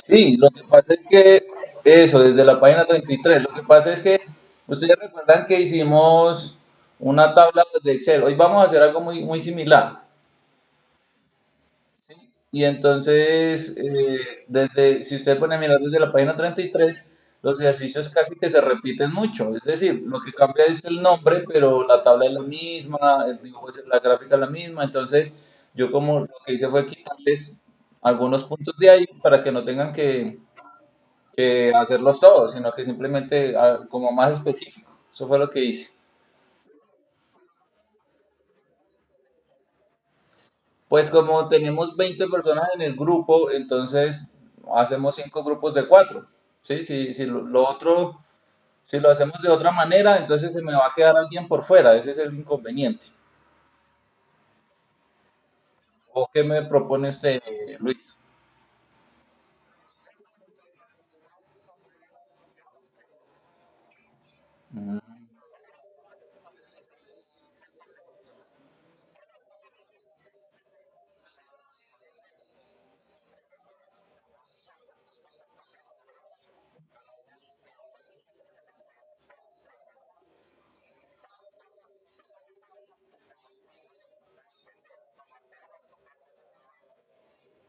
Sí, lo que pasa es que eso, desde la página 33, lo que pasa es que ustedes recuerdan que hicimos una tabla de Excel. Hoy vamos a hacer algo muy similar. ¿Sí? Y entonces, si usted pone a mirar desde la página 33, los ejercicios casi que se repiten mucho. Es decir, lo que cambia es el nombre, pero la tabla es la misma, el dibujo la gráfica es la misma. Entonces, yo como lo que hice fue quitarles algunos puntos de ahí para que no tengan que hacerlos todos, sino que simplemente como más específico. Eso fue lo que hice. Pues como tenemos 20 personas en el grupo, entonces hacemos 5 grupos de 4. ¿Sí? Si lo otro, si lo hacemos de otra manera, entonces se me va a quedar alguien por fuera. Ese es el inconveniente. ¿O qué me propone usted, Luis? Mm.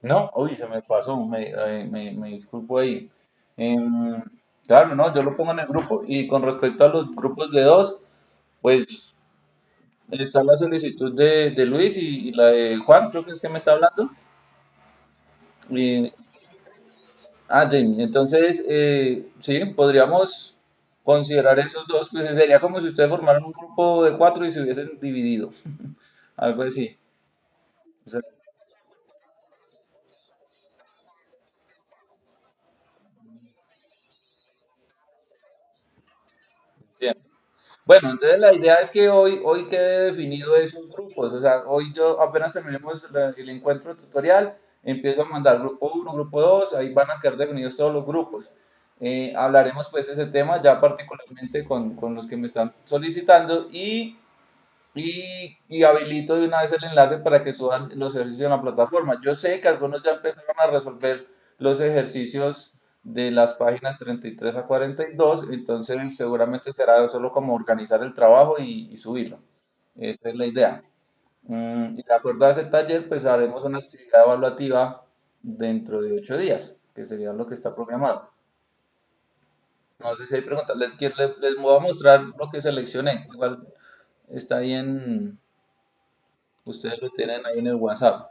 No, uy, se me pasó, me disculpo ahí. Em, claro, no, yo lo pongo en el grupo. Y con respecto a los grupos de dos, pues está la solicitud de Luis y la de Juan, creo que es que me está hablando. Y, Jamie, entonces, sí, podríamos considerar esos dos, pues sería como si ustedes formaran un grupo de 4 y se hubiesen dividido, algo así. O sea, entiendo. Bueno, entonces la idea es que hoy quede definido esos grupos, o sea, hoy yo apenas terminemos el encuentro tutorial, empiezo a mandar grupo uno, grupo 2, ahí van a quedar definidos todos los grupos. Hablaremos pues ese tema ya particularmente con los que me están solicitando y habilito de una vez el enlace para que suban los ejercicios en la plataforma. Yo sé que algunos ya empezaron a resolver los ejercicios de las páginas 33 a 42, entonces seguramente será solo como organizar el trabajo y subirlo. Esa es la idea. Y de acuerdo a ese taller, pues haremos una actividad evaluativa dentro de 8 días, que sería lo que está programado. No sé si hay preguntas. Les voy a mostrar lo que seleccioné. Igual está ahí en, ustedes lo tienen ahí en el WhatsApp.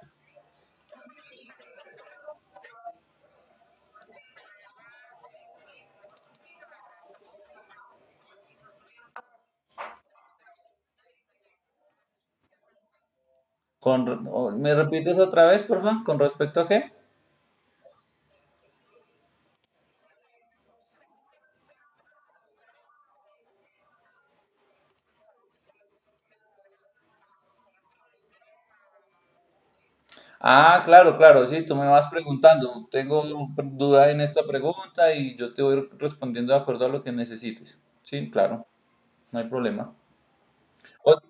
¿Me repites otra vez, por favor? ¿Con respecto a qué? Ah, claro, claro, sí, tú me vas preguntando. Tengo duda en esta pregunta y yo te voy respondiendo de acuerdo a lo que necesites. Sí, claro, no hay problema.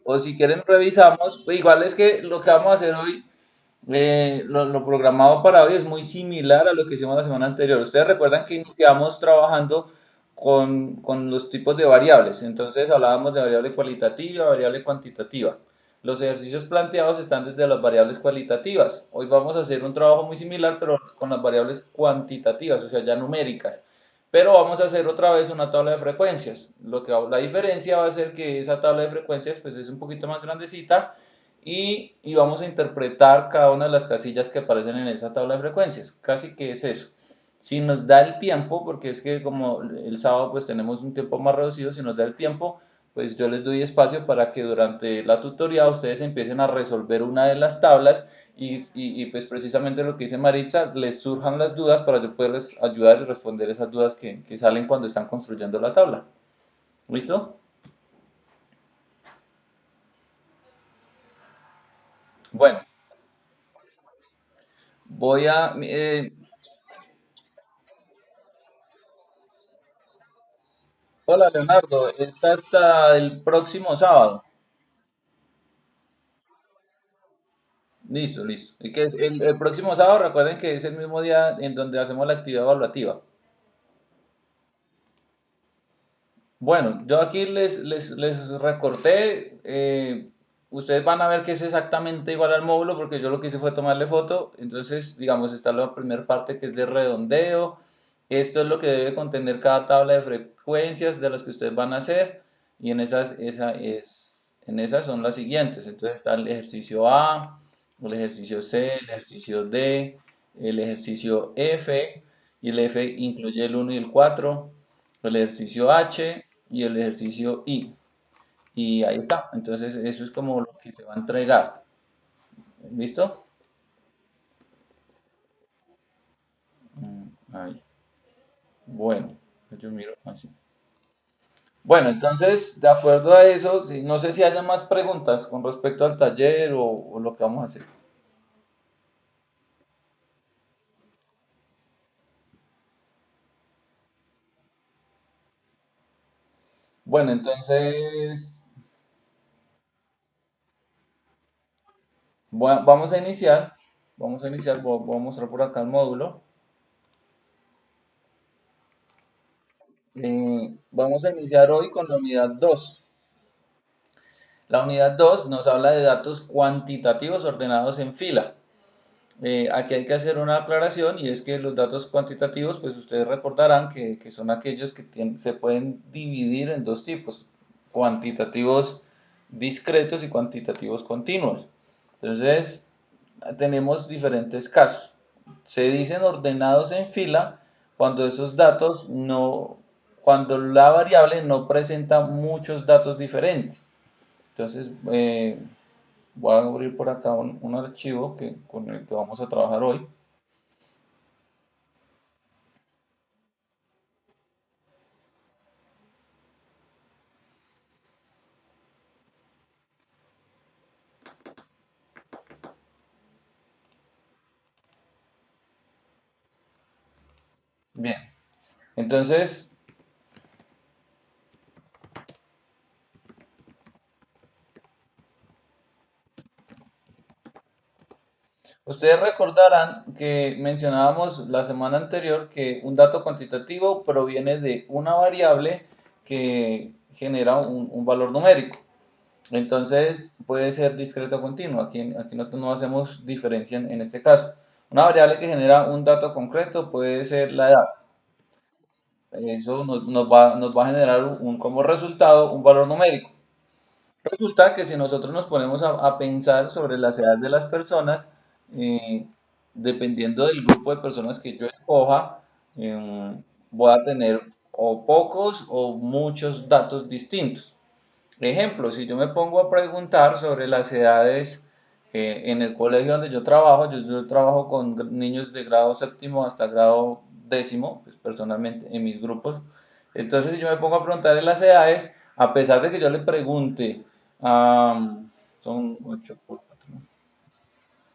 O si quieren revisamos, igual es que lo que vamos a hacer hoy, lo programado para hoy es muy similar a lo que hicimos la semana anterior. Ustedes recuerdan que iniciamos trabajando con los tipos de variables. Entonces hablábamos de variable cualitativa, variable cuantitativa. Los ejercicios planteados están desde las variables cualitativas. Hoy vamos a hacer un trabajo muy similar, pero con las variables cuantitativas, o sea, ya numéricas. Pero vamos a hacer otra vez una tabla de frecuencias. La diferencia va a ser que esa tabla de frecuencias pues es un poquito más grandecita y vamos a interpretar cada una de las casillas que aparecen en esa tabla de frecuencias. Casi que es eso. Si nos da el tiempo, porque es que como el sábado pues tenemos un tiempo más reducido, si nos da el tiempo, pues yo les doy espacio para que durante la tutoría ustedes empiecen a resolver una de las tablas pues precisamente lo que dice Maritza, les surjan las dudas para yo poderles ayudar y responder esas dudas que salen cuando están construyendo la tabla. ¿Listo? Bueno, voy a... hola Leonardo, está hasta el próximo sábado. Listo, listo. Y que es el próximo sábado, recuerden que es el mismo día en donde hacemos la actividad evaluativa. Bueno, yo aquí les recorté. Ustedes van a ver que es exactamente igual al módulo porque yo lo que hice fue tomarle foto. Entonces, digamos, está la primera parte que es de redondeo. Esto es lo que debe contener cada tabla de frecuencias de las que ustedes van a hacer. Y en esas son las siguientes. Entonces está el ejercicio A, el ejercicio C, el ejercicio D, el ejercicio F. Y el F incluye el 1 y el 4, el ejercicio H y el ejercicio I. Y ahí está. Entonces, eso es como lo que se va a entregar. ¿Listo? Ahí. Bueno, yo miro así. Bueno, entonces, de acuerdo a eso, sí, no sé si haya más preguntas con respecto al taller o lo que vamos a hacer. Bueno, entonces, vamos a iniciar. Vamos a iniciar. Voy a mostrar por acá el módulo. Vamos a iniciar hoy con la unidad 2. La unidad 2 nos habla de datos cuantitativos ordenados en fila. Aquí hay que hacer una aclaración y es que los datos cuantitativos, pues ustedes recordarán que son aquellos que se pueden dividir en dos tipos, cuantitativos discretos y cuantitativos continuos. Entonces, tenemos diferentes casos. Se dicen ordenados en fila cuando esos datos no, cuando la variable no presenta muchos datos diferentes. Entonces, voy a abrir por acá un archivo con el que vamos a trabajar hoy. Bien, entonces, ustedes recordarán que mencionábamos la semana anterior que un dato cuantitativo proviene de una variable que genera un valor numérico. Entonces, puede ser discreto o continuo. Aquí no hacemos diferencia en este caso. Una variable que genera un dato concreto puede ser la edad. Eso nos va a generar como resultado un valor numérico. Resulta que si nosotros nos ponemos a pensar sobre las edades de las personas, eh, dependiendo del grupo de personas que yo escoja, voy a tener o pocos o muchos datos distintos. Ejemplo, si yo me pongo a preguntar sobre las edades en el colegio donde yo trabajo, yo trabajo con niños de grado séptimo hasta grado décimo, pues personalmente en mis grupos. Entonces, si yo me pongo a preguntarle las edades, a pesar de que yo le pregunte, son 8 por 4,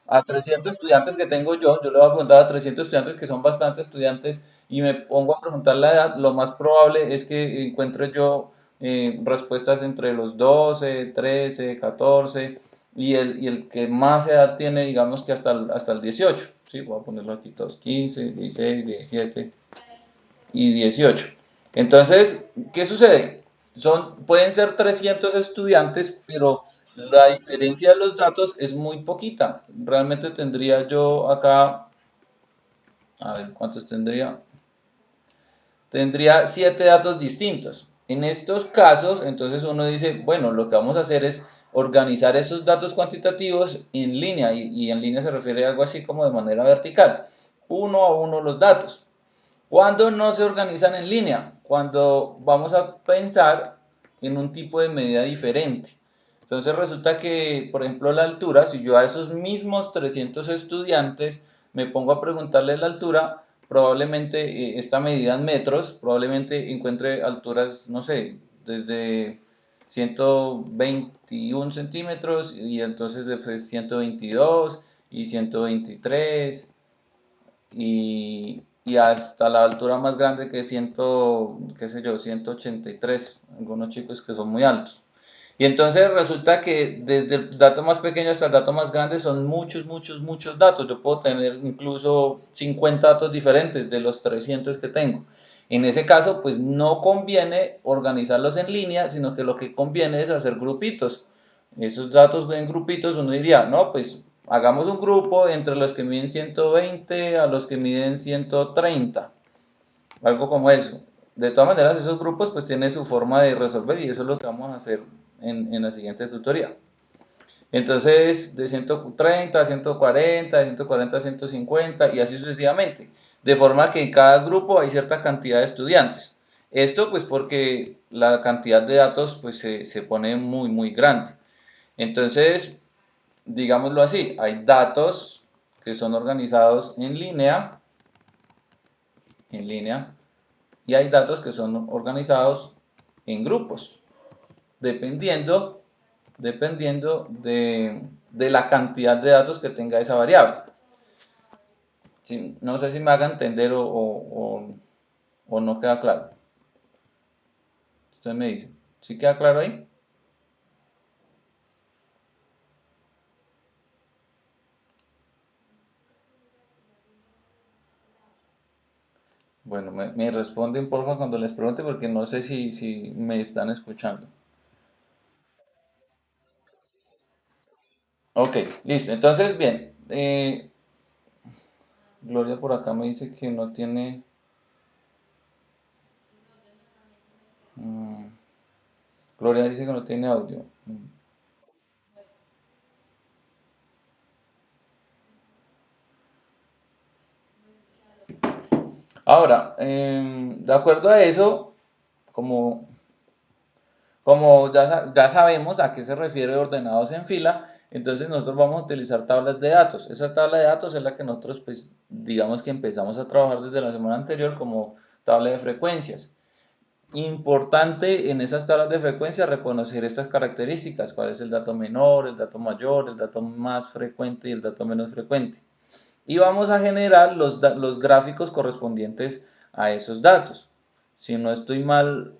a 300 estudiantes que tengo yo le voy a preguntar a 300 estudiantes que son bastantes estudiantes y me pongo a preguntar la edad, lo más probable es que encuentre yo respuestas entre los 12, 13, 14 y el que más edad tiene, digamos que hasta el 18. ¿Sí? Voy a ponerlo aquí todos, 15, 16, 17 y 18. Entonces, ¿qué sucede? Pueden ser 300 estudiantes, pero la diferencia de los datos es muy poquita. Realmente tendría yo acá, a ver, ¿cuántos tendría? Tendría 7 datos distintos. En estos casos, entonces uno dice, bueno, lo que vamos a hacer es organizar esos datos cuantitativos en línea, y en línea se refiere a algo así como de manera vertical, uno a uno los datos. ¿Cuándo no se organizan en línea? Cuando vamos a pensar en un tipo de medida diferente. Entonces resulta que, por ejemplo, la altura, si yo a esos mismos 300 estudiantes me pongo a preguntarle la altura, probablemente esta medida en metros, probablemente encuentre alturas, no sé, desde 121 centímetros y entonces después 122 y 123 y hasta la altura más grande que es qué sé yo, 183, algunos chicos que son muy altos. Y entonces resulta que desde el dato más pequeño hasta el dato más grande son muchos, muchos, muchos datos. Yo puedo tener incluso 50 datos diferentes de los 300 que tengo. En ese caso, pues no conviene organizarlos en línea, sino que lo que conviene es hacer grupitos. Esos datos en grupitos uno diría, no, pues hagamos un grupo entre los que miden 120 a los que miden 130, algo como eso. De todas maneras, esos grupos pues tienen su forma de resolver y eso es lo que vamos a hacer en la siguiente tutoría. Entonces, de 130 a 140, de 140 a 150 y así sucesivamente. De forma que en cada grupo hay cierta cantidad de estudiantes. Esto pues porque la cantidad de datos pues se pone muy muy grande. Entonces, digámoslo así, hay datos que son organizados en línea, y hay datos que son organizados en grupos, dependiendo, dependiendo de la cantidad de datos que tenga esa variable. Sí, no sé si me haga entender o no queda claro. Usted me dice, ¿sí queda claro ahí? Bueno, me responden porfa cuando les pregunte porque no sé si me están escuchando. Ok, listo. Entonces, bien. Gloria por acá me dice que no tiene... mm, Gloria dice que no tiene audio. Ahora, de acuerdo a eso, como, como ya sabemos a qué se refiere ordenados en fila, entonces nosotros vamos a utilizar tablas de datos. Esa tabla de datos es la que nosotros, pues, digamos que empezamos a trabajar desde la semana anterior como tabla de frecuencias. Importante en esas tablas de frecuencia reconocer estas características, cuál es el dato menor, el dato mayor, el dato más frecuente y el dato menos frecuente. Y vamos a generar los gráficos correspondientes a esos datos. Si no estoy mal,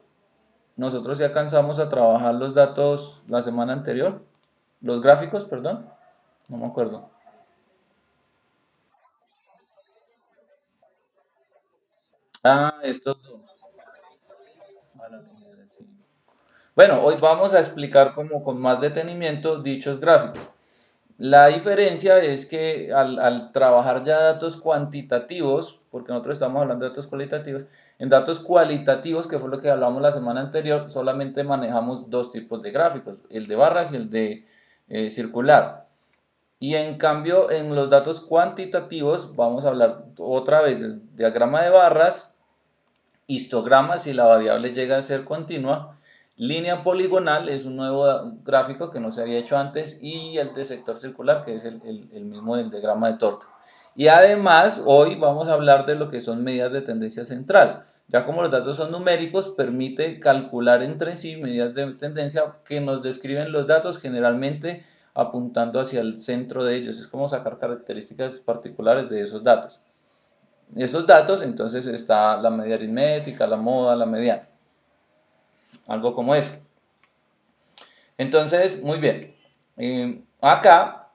nosotros ya alcanzamos a trabajar los datos la semana anterior. Los gráficos, perdón. No me acuerdo. Ah, estos dos. Bueno, hoy vamos a explicar como con más detenimiento dichos gráficos. La diferencia es que al trabajar ya datos cuantitativos, porque nosotros estamos hablando de datos cualitativos, en datos cualitativos, que fue lo que hablamos la semana anterior, solamente manejamos dos tipos de gráficos, el de barras y el de circular. Y en cambio, en los datos cuantitativos vamos a hablar otra vez del diagrama de barras, histograma si la variable llega a ser continua, línea poligonal es un nuevo gráfico que no se había hecho antes y el de sector circular que es el mismo del diagrama de torta. Y además hoy vamos a hablar de lo que son medidas de tendencia central. Ya como los datos son numéricos, permite calcular entre sí medidas de tendencia que nos describen los datos generalmente apuntando hacia el centro de ellos. Es como sacar características particulares de esos datos. Esos datos, entonces está la media aritmética, la moda, la mediana, algo como eso. Entonces, muy bien. Acá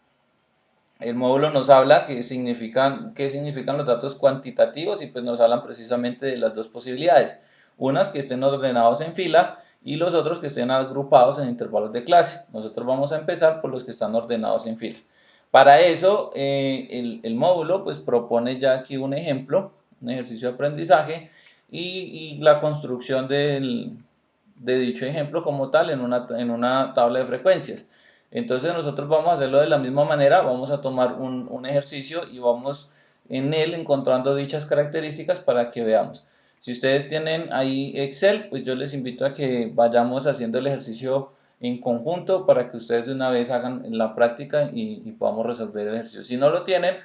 el módulo nos habla qué significan los datos cuantitativos y pues nos hablan precisamente de las dos posibilidades. Unas que estén ordenados en fila y los otros que estén agrupados en intervalos de clase. Nosotros vamos a empezar por los que están ordenados en fila. Para eso, el módulo pues propone ya aquí un ejemplo, un ejercicio de aprendizaje y la construcción de dicho ejemplo como tal en una tabla de frecuencias. Entonces nosotros vamos a hacerlo de la misma manera, vamos a tomar un ejercicio y vamos en él encontrando dichas características para que veamos. Si ustedes tienen ahí Excel, pues yo les invito a que vayamos haciendo el ejercicio en conjunto para que ustedes de una vez hagan la práctica y podamos resolver el ejercicio. Si no lo tienen,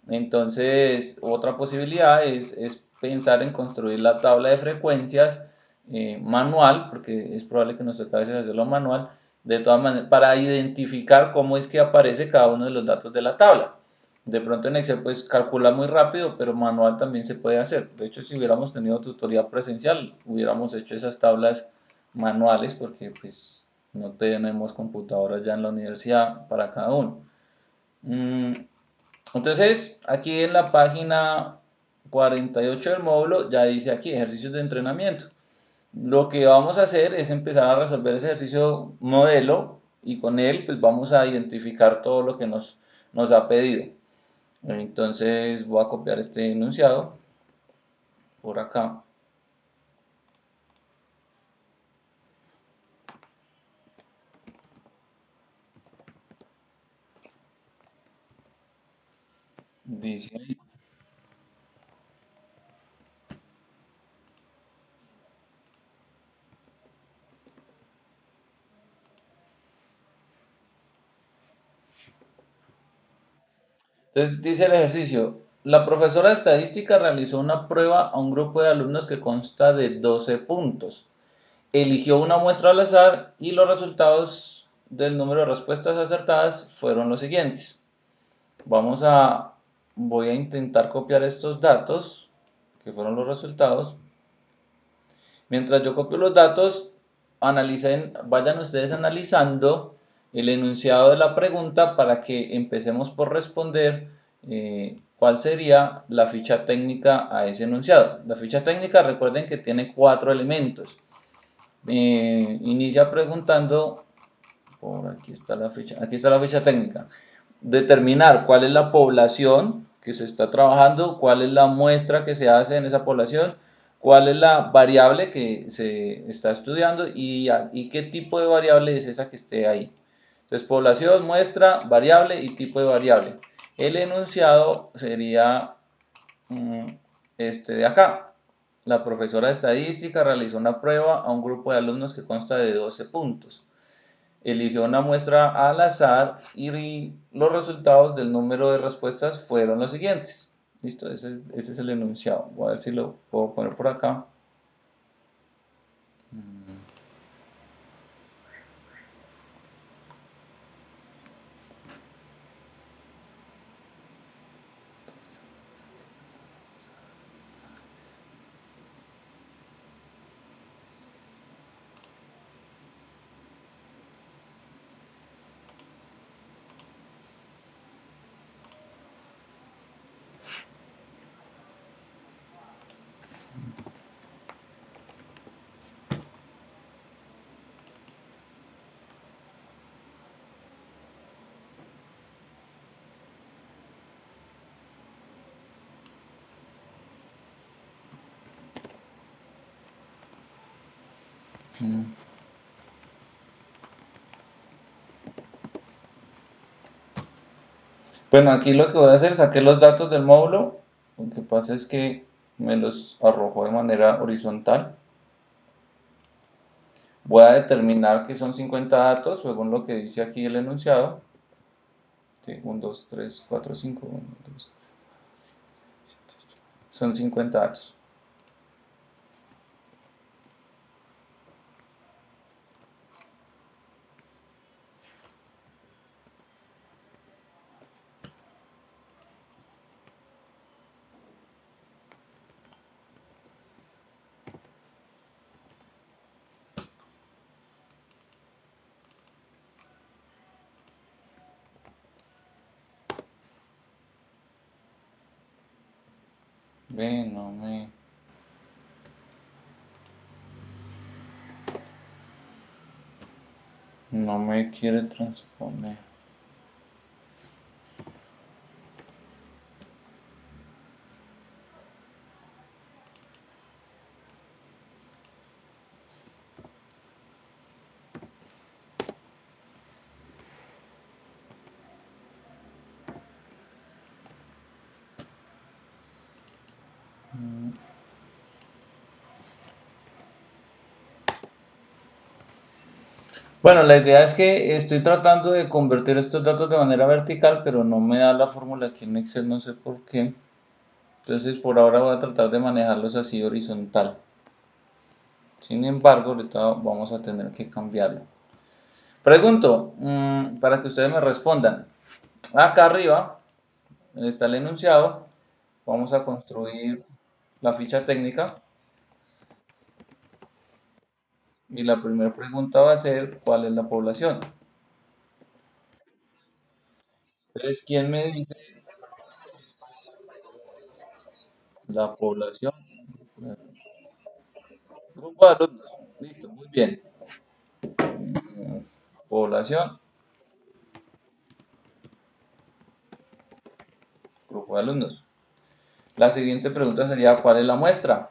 entonces otra posibilidad es pensar en construir la tabla de frecuencias manual, porque es probable que nos toque a veces hacerlo manual, de todas maneras, para identificar cómo es que aparece cada uno de los datos de la tabla. De pronto en Excel pues calcula muy rápido, pero manual también se puede hacer. De hecho, si hubiéramos tenido tutoría presencial, hubiéramos hecho esas tablas manuales porque pues No tenemos computadoras ya en la universidad para cada uno. Mm, Entonces, aquí en la página 48 del módulo ya dice aquí ejercicios de entrenamiento. Lo que vamos a hacer es empezar a resolver ese ejercicio modelo y con él pues vamos a identificar todo lo que nos ha pedido. Entonces voy a copiar este enunciado por acá. Dice ahí. Entonces dice el ejercicio, la profesora de estadística realizó una prueba a un grupo de alumnos que consta de 12 puntos. Eligió una muestra al azar y los resultados del número de respuestas acertadas fueron los siguientes. Vamos a, voy a intentar copiar estos datos, que fueron los resultados. Mientras yo copio los datos, analicen, vayan ustedes analizando el enunciado de la pregunta para que empecemos por responder cuál sería la ficha técnica a ese enunciado. La ficha técnica, recuerden que tiene 4 elementos. Inicia preguntando, por aquí está la ficha técnica. Determinar cuál es la población que se está trabajando, cuál es la muestra que se hace en esa población, cuál es la variable que se está estudiando y qué tipo de variable es esa que esté ahí. Entonces, población, muestra, variable y tipo de variable. El enunciado sería este de acá. La profesora de estadística realizó una prueba a un grupo de alumnos que consta de 12 puntos. Eligió una muestra al azar y los resultados del número de respuestas fueron los siguientes. Listo, ese es el enunciado. Voy a ver si lo puedo poner por acá. Bueno, aquí lo que voy a hacer, saqué los datos del módulo. Lo que pasa es que me los arrojó de manera horizontal. Voy a determinar que son 50 datos, según lo que dice aquí el enunciado. Sí, 1, 2, 3, 4, 5. 1, 2. Son 50 datos. Ve, no me quiere transponer. Bueno, la idea es que estoy tratando de convertir estos datos de manera vertical, pero no me da la fórmula aquí en Excel, no sé por qué. Entonces, por ahora voy a tratar de manejarlos así horizontal. Sin embargo, ahorita vamos a tener que cambiarlo. Pregunto, para que ustedes me respondan. Acá arriba está el enunciado. Vamos a construir la ficha técnica. Y la primera pregunta va a ser, ¿cuál es la población? Entonces, ¿quién me dice la población? Grupo de alumnos. Listo, muy bien. Población, grupo de alumnos. La siguiente pregunta sería, ¿cuál es la muestra?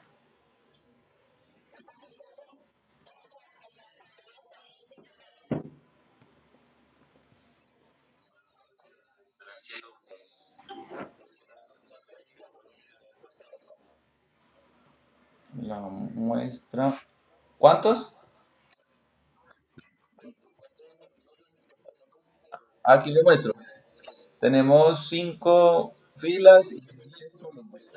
La muestra. ¿Cuántos? Aquí le muestro. Tenemos 5 filas y 10 columnas.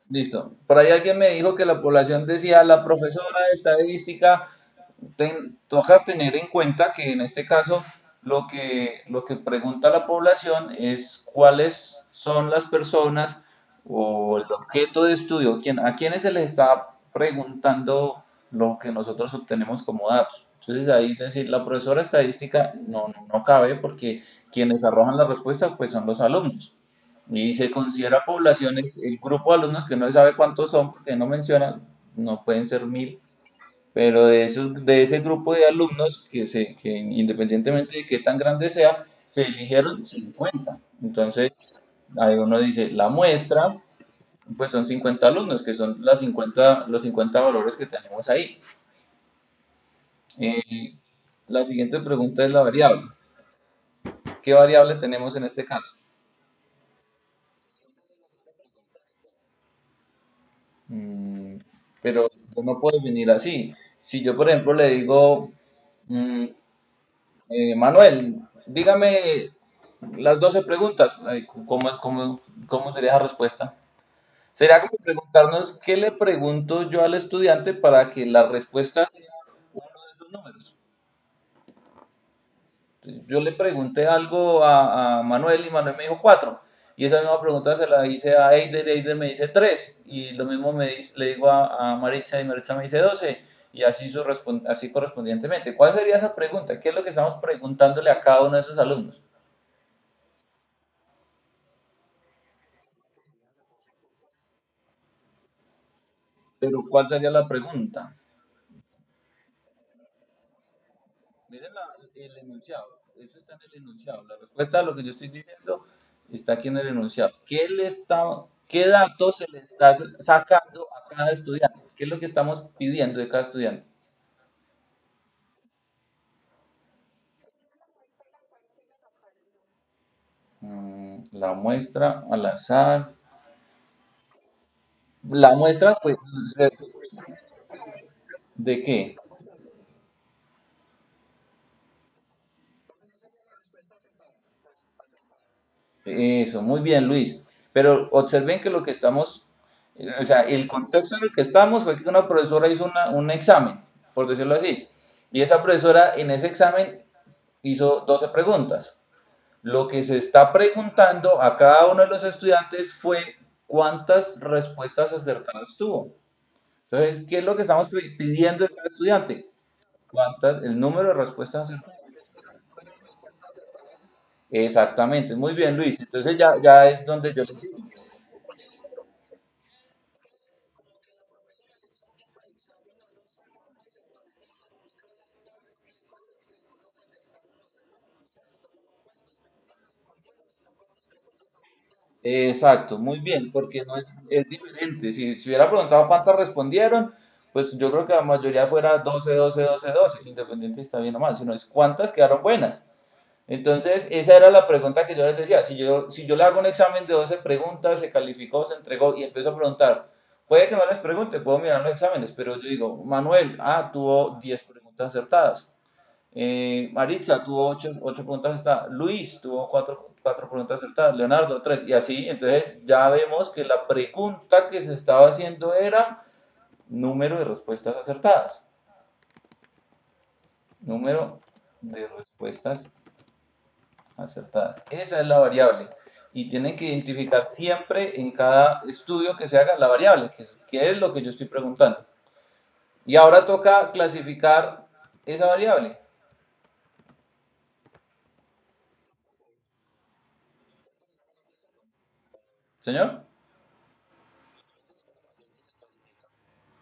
Listo. Por ahí alguien me dijo que la población decía, la profesora de estadística toca tener en cuenta que en este caso lo que pregunta la población es cuáles son las personas o el objeto de estudio, a quienes se les está preguntando lo que nosotros obtenemos como datos. Entonces ahí decir, la profesora de estadística no cabe porque quienes arrojan la respuesta pues son los alumnos. Y se considera poblaciones, el grupo de alumnos que no se sabe cuántos son, porque no mencionan, no pueden ser 1000, pero de ese grupo de alumnos que independientemente de qué tan grande sea, se eligieron 50. Entonces, ahí uno dice, la muestra, pues son 50 alumnos, que son los 50 valores que tenemos ahí. Eh, la siguiente pregunta es la variable. ¿Qué variable tenemos en este caso? Mm, pero no puede venir así. Si yo, por ejemplo, le digo, mm, Manuel, dígame las 12 preguntas. Ay, ¿cómo sería esa respuesta? Sería como preguntarnos qué le pregunto yo al estudiante para que la respuesta sea uno de esos números. Yo le pregunté algo a Manuel y Manuel me dijo 4. Y esa misma pregunta se la hice a Eider y Eider me dice 3. Y lo mismo le digo a Maritza y Maritza me dice 12. Y así, así correspondientemente. ¿Cuál sería esa pregunta? ¿Qué es lo que estamos preguntándole a cada uno de esos alumnos? Pero ¿cuál sería la pregunta? Miren el enunciado. Eso está en el enunciado. La respuesta a lo que yo estoy diciendo está aquí en el enunciado. ¿Qué datos se le está sacando a cada estudiante? ¿Qué es lo que estamos pidiendo de cada estudiante? La muestra al azar. La muestra, pues, ¿de qué? Eso, muy bien, Luis. Pero observen que lo que estamos, o sea, el contexto en el que estamos fue que una profesora hizo un examen, por decirlo así. Y esa profesora en ese examen hizo 12 preguntas. Lo que se está preguntando a cada uno de los estudiantes fue cuántas respuestas acertadas tuvo. Entonces, ¿qué es lo que estamos pidiendo de cada estudiante? El número de respuestas acertadas. Exactamente, muy bien, Luis. Entonces ya es donde yo les digo. Exacto, muy bien, porque no es diferente. Si hubiera preguntado cuántas respondieron, pues yo creo que la mayoría fuera 12, 12, 12, 12, independiente si está bien o mal, sino es cuántas quedaron buenas. Entonces, esa era la pregunta que yo les decía. Si yo le hago un examen de 12 preguntas, se calificó, se entregó y empiezo a preguntar, puede que no les pregunte, puedo mirar los exámenes, pero yo digo, Manuel, tuvo 10 preguntas acertadas. Maritza tuvo ocho preguntas acertadas. Luis tuvo cuatro preguntas acertadas. Leonardo, 3. Y así, entonces ya vemos que la pregunta que se estaba haciendo era número de respuestas acertadas. Número de respuestas acertadas. Esa es la variable. Y tienen que identificar siempre en cada estudio que se haga la variable, que es lo que yo estoy preguntando. Y ahora toca clasificar esa variable. Señor.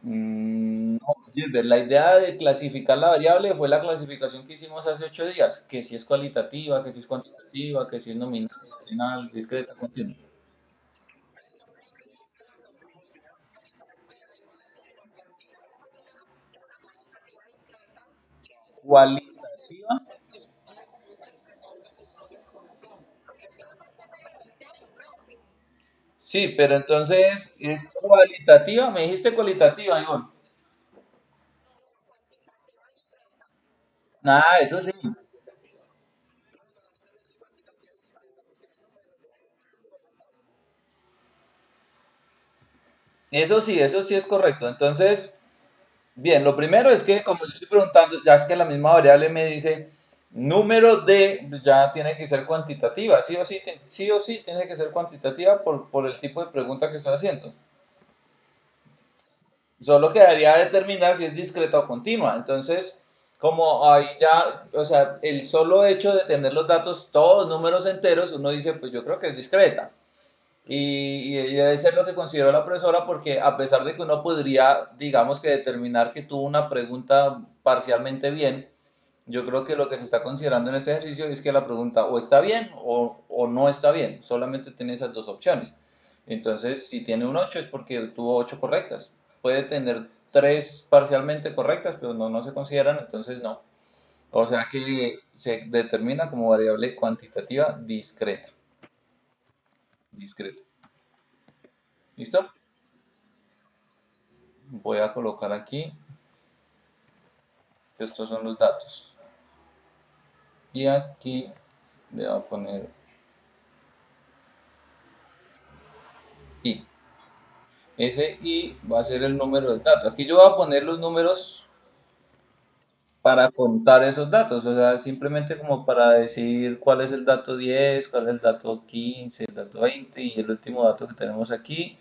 No, Gilbert, la idea de clasificar la variable fue la clasificación que hicimos hace 8 días, que si es cualitativa, que si es cuantitativa, que si es nominal, ordinal, discreta, continua. Cualitativa. Sí, pero entonces es cualitativa, me dijiste cualitativa, Ivonne. Nada, eso sí. Eso sí es correcto. Entonces, bien, lo primero es que como yo estoy preguntando, ya es que la misma variable me dice número de, pues ya tiene que ser cuantitativa, sí o sí tiene que ser cuantitativa por el tipo de pregunta que estoy haciendo. Solo quedaría determinar si es discreta o continua. Entonces, como ahí ya, o sea, el solo hecho de tener los datos, todos números enteros, uno dice, pues yo creo que es discreta. Y debe ser lo que consideró la profesora porque a pesar de que uno podría, digamos que determinar que tuvo una pregunta parcialmente bien, yo creo que lo que se está considerando en este ejercicio es que la pregunta o está bien o no está bien. Solamente tiene esas dos opciones. Entonces, si tiene un 8 es porque tuvo 8 correctas. Puede tener 3 parcialmente correctas, pero no se consideran, entonces no. O sea que se determina como variable cuantitativa discreta. Discreta. ¿Listo? Voy a colocar aquí, estos son los datos. Y aquí le voy a poner i. Ese i va a ser el número del dato. Aquí yo voy a poner los números para contar esos datos, o sea, simplemente como para decir cuál es el dato 10, cuál es el dato 15, el dato 20 y el último dato que tenemos aquí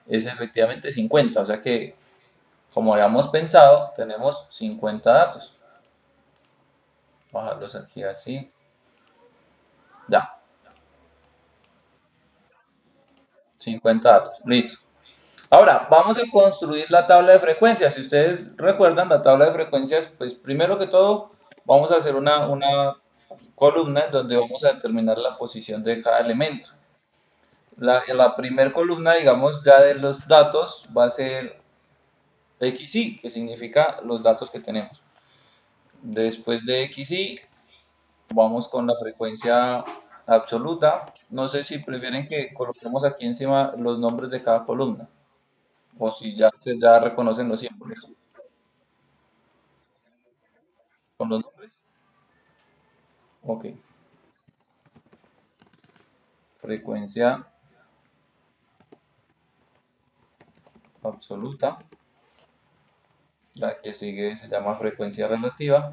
es efectivamente 50, o sea que como habíamos pensado, tenemos 50 datos. Bajarlos aquí así, ya, 50 datos, listo. Ahora, vamos a construir la tabla de frecuencias. Si ustedes recuerdan la tabla de frecuencias, pues primero que todo vamos a hacer una columna en donde vamos a determinar la posición de cada elemento. La primera columna, digamos, ya de los datos va a ser XY, que significa los datos que tenemos. Después de XY, vamos con la frecuencia absoluta. No sé si prefieren que coloquemos aquí encima los nombres de cada columna o si ya reconocen los símbolos con los nombres. Ok, frecuencia absoluta. La que sigue se llama frecuencia relativa.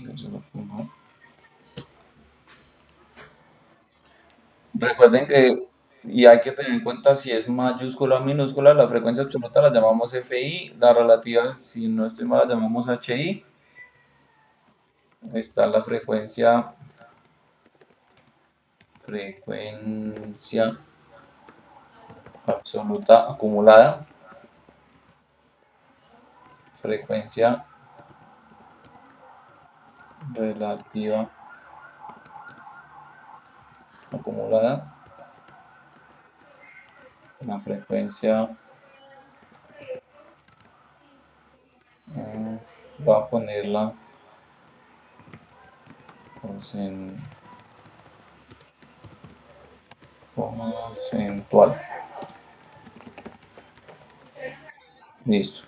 Yo se lo pongo. Recuerden que, y hay que tener en cuenta si es mayúscula o minúscula, la frecuencia absoluta la llamamos FI, la relativa, si no estoy mal, la llamamos HI. Está la frecuencia absoluta acumulada, frecuencia relativa acumulada, la frecuencia, va a ponerla porcentual. Listo.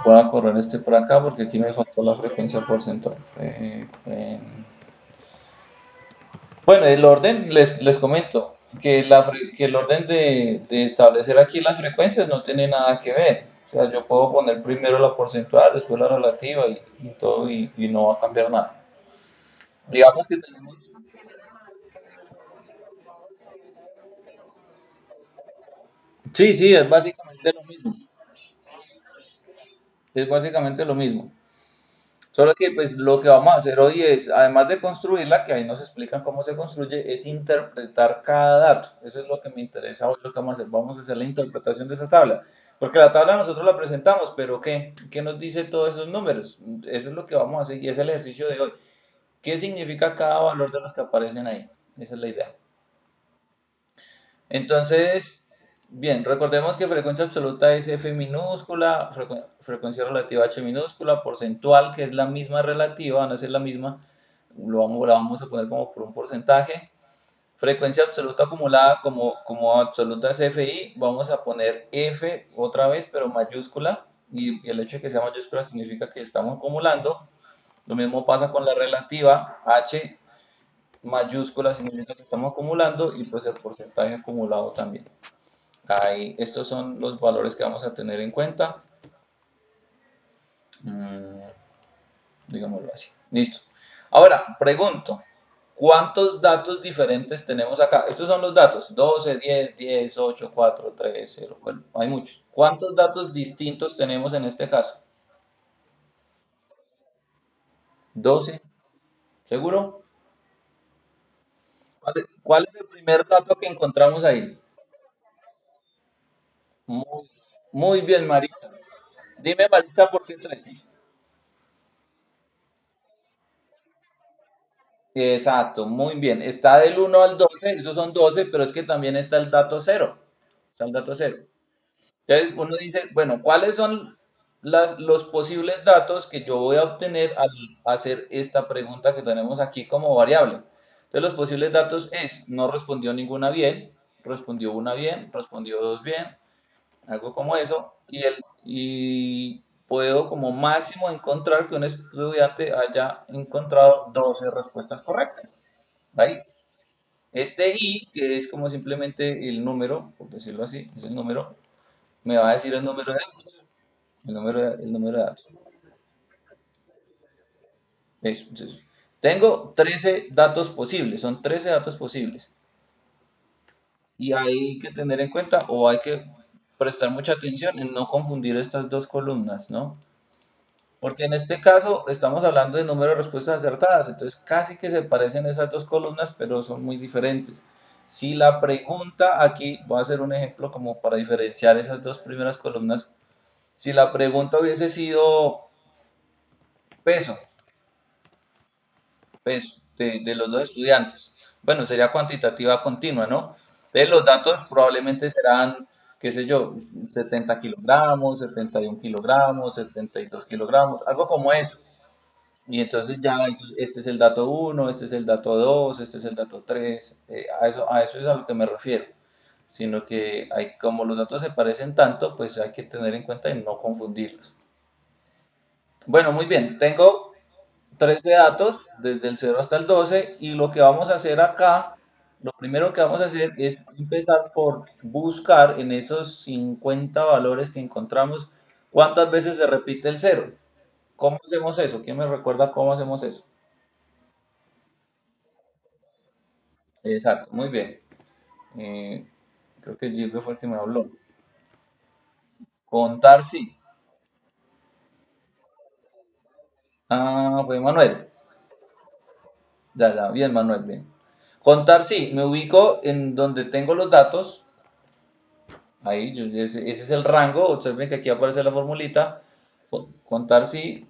Voy a correr este por acá porque aquí me faltó la frecuencia porcentual. Bueno, el orden les comento. que el orden de establecer aquí las frecuencias no tiene nada que ver. O sea, yo puedo poner primero la porcentual, después la relativa y todo y no va a cambiar nada. Digamos que tenemos... Sí, sí, es básicamente lo mismo. Es básicamente lo mismo. Solo que pues lo que vamos a hacer hoy es, además de construirla, que ahí nos explican cómo se construye, es interpretar cada dato. Eso es lo que me interesa hoy, lo que vamos a hacer. Vamos a hacer la interpretación de esa tabla. Porque la tabla nosotros la presentamos, pero ¿qué? ¿Qué nos dice todos esos números? Eso es lo que vamos a hacer y es el ejercicio de hoy. ¿Qué significa cada valor de los que aparecen ahí? Esa es la idea. Entonces, bien, recordemos que frecuencia absoluta es F minúscula, frecuencia relativa H minúscula, porcentual, que es la misma relativa, van a ser la misma, la vamos a poner como por un porcentaje. Frecuencia absoluta acumulada como absoluta es FI, vamos a poner F otra vez, pero mayúscula, y el hecho de que sea mayúscula significa que estamos acumulando. Lo mismo pasa con la relativa, H mayúscula significa que estamos acumulando y pues el porcentaje acumulado también. Ahí, estos son los valores que vamos a tener en cuenta. Mm, digámoslo así. Listo. Ahora, pregunto, ¿cuántos datos diferentes tenemos acá? Estos son los datos, 12, 10, 10, 8, 4, 3, 0. Bueno, hay muchos. ¿Cuántos datos distintos tenemos en este caso? 12. ¿Seguro? ¿Cuál es el primer dato que encontramos ahí? Muy, muy bien, Maritza. Dime, Maritza, ¿por qué 13? Exacto, muy bien. Está del 1 al 12, esos son 12, pero es que también está el dato cero. Está el dato cero. Entonces uno dice, bueno, ¿cuáles son los posibles datos que yo voy a obtener al hacer esta pregunta que tenemos aquí como variable? Entonces los posibles datos es, no respondió ninguna bien, respondió una bien, respondió dos bien, algo como eso, y puedo como máximo encontrar que un estudiante haya encontrado 12 respuestas correctas. Ahí. Este i, que es como simplemente el número, por decirlo así, es el número, me va a decir el número de datos. El número de datos. Eso, entonces, tengo 13 datos posibles, son 13 datos posibles. Y hay que tener en cuenta o hay que prestar mucha atención en no confundir estas dos columnas, ¿no? Porque en este caso estamos hablando de número de respuestas acertadas, entonces casi que se parecen esas dos columnas, pero son muy diferentes. Si la pregunta aquí, voy a hacer un ejemplo como para diferenciar esas dos primeras columnas, si la pregunta hubiese sido peso, peso de los dos estudiantes, bueno, sería cuantitativa continua, ¿no? Entonces los datos probablemente serán, qué sé yo, 70 kilogramos, 71 kilogramos, 72 kilogramos, algo como eso. Y entonces ya este es el dato uno, este es el dato 2, este es el dato 3. A eso es a lo que me refiero. Sino que hay, como los datos se parecen tanto, pues hay que tener en cuenta y no confundirlos. Bueno, muy bien, tengo 13 datos desde el 0 hasta el 12 y lo que vamos a hacer acá, lo primero que vamos a hacer es empezar por buscar en esos 50 valores que encontramos cuántas veces se repite el cero. ¿Cómo hacemos eso? ¿Quién me recuerda cómo hacemos eso? Exacto, muy bien. Eh, creo que Gilbert fue el que me habló. Contar sí. Ah, fue Manuel. Ya, ya, bien, Manuel, bien. Contar sí, me ubico en donde tengo los datos. Ahí, ese es el rango. Observen que aquí aparece la formulita. Contar sí.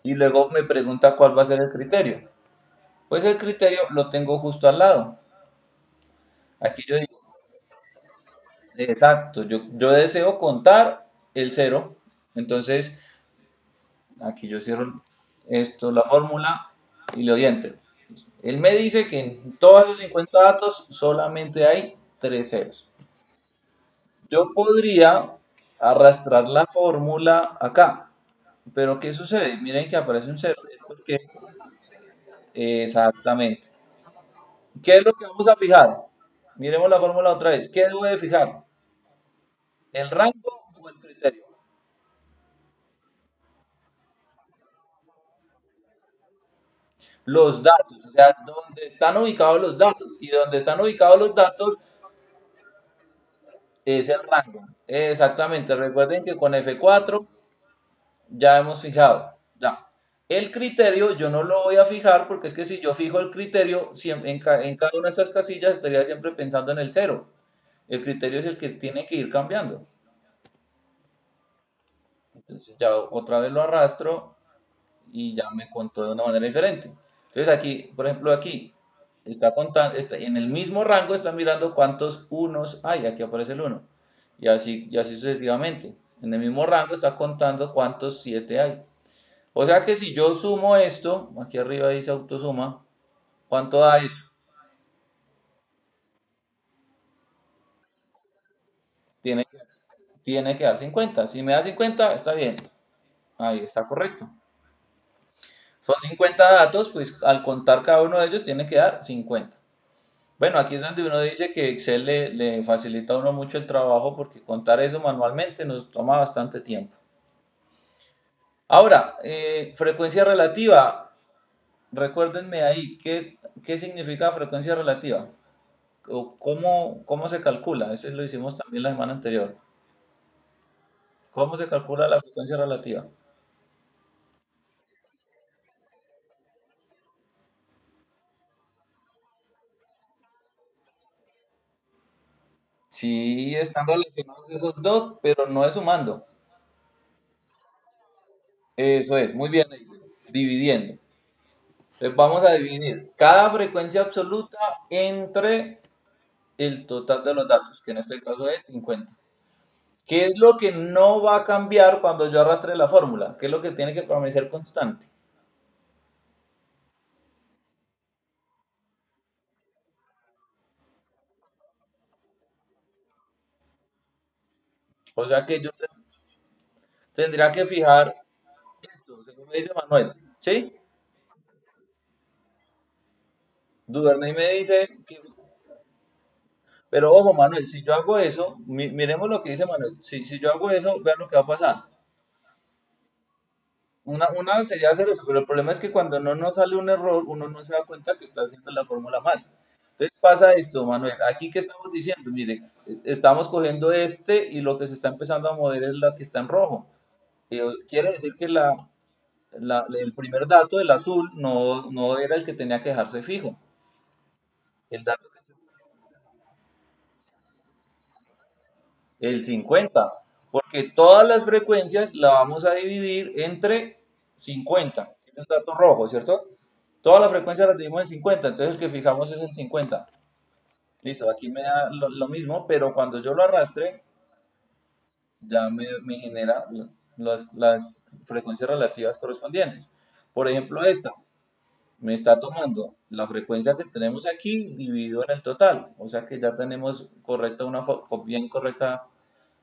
Y luego me pregunta cuál va a ser el criterio. Pues el criterio lo tengo justo al lado. Aquí yo digo, exacto, yo deseo contar el cero. Entonces, aquí yo cierro esto, la fórmula, y le doy enter. Él me dice que en todos esos 50 datos solamente hay 3 ceros. Yo podría arrastrar la fórmula acá, pero ¿qué sucede? Miren que aparece un cero. Es porque, exactamente. ¿Qué es lo que vamos a fijar? Miremos la fórmula otra vez. ¿Qué debo de fijar? ¿El rango o el criterio? Los datos, o sea, donde están ubicados los datos. Y donde están ubicados los datos es el rango. Exactamente. Recuerden que con F4 ya hemos fijado. Ya. El criterio yo no lo voy a fijar porque es que si yo fijo el criterio en cada una de estas casillas estaría siempre pensando en el cero. El criterio es el que tiene que ir cambiando. Entonces ya otra vez lo arrastro y ya me contó de una manera diferente. Entonces aquí, por ejemplo, aquí está contando, en el mismo rango está mirando cuántos unos hay, aquí aparece el uno. Y así sucesivamente. En el mismo rango está contando cuántos 7 hay. O sea que si yo sumo esto, aquí arriba dice autosuma, ¿cuánto da eso? Tiene que, tiene que dar 50. Si me da 50, está bien. Ahí está correcto. Son 50 datos, pues al contar cada uno de ellos tiene que dar 50. Bueno, aquí es donde uno dice que Excel le facilita a uno mucho el trabajo porque contar eso manualmente nos toma bastante tiempo. Ahora, frecuencia relativa. Recuérdenme ahí, ¿qué significa frecuencia relativa? ¿O cómo se calcula? Eso lo hicimos también la semana anterior. ¿Cómo se calcula la frecuencia relativa? Sí, están relacionados esos dos, pero no es sumando. Eso es, muy bien, dividiendo. Entonces vamos a dividir cada frecuencia absoluta entre el total de los datos, que en este caso es 50. ¿Qué es lo que no va a cambiar cuando yo arrastre la fórmula? ¿Qué es lo que tiene que permanecer constante? O sea que yo tendría que fijar esto, según me dice Manuel. ¿Sí? Duvernay me dice que... Pero ojo, Manuel, si yo hago eso, miremos lo que dice Manuel. Si yo hago eso, vean lo que va a pasar. Una sería hacer eso, pero el problema es que cuando no nos sale un error, uno no se da cuenta que está haciendo la fórmula mal. Entonces pasa esto, Manuel. Aquí que estamos diciendo, mire, estamos cogiendo este y lo que se está empezando a mover es la que está en rojo. Quiere decir que el primer dato, el azul, no era el que tenía que dejarse fijo. El dato que el 50, porque todas las frecuencias la vamos a dividir entre 50, que es el dato rojo, ¿cierto? Todas las frecuencias las dividimos en 50, entonces el que fijamos es el 50. Listo, aquí me da lo mismo, pero cuando yo lo arrastre, ya me genera las frecuencias relativas correspondientes. Por ejemplo, esta me está tomando la frecuencia que tenemos aquí dividido en el total, o sea que ya tenemos correcta bien correcta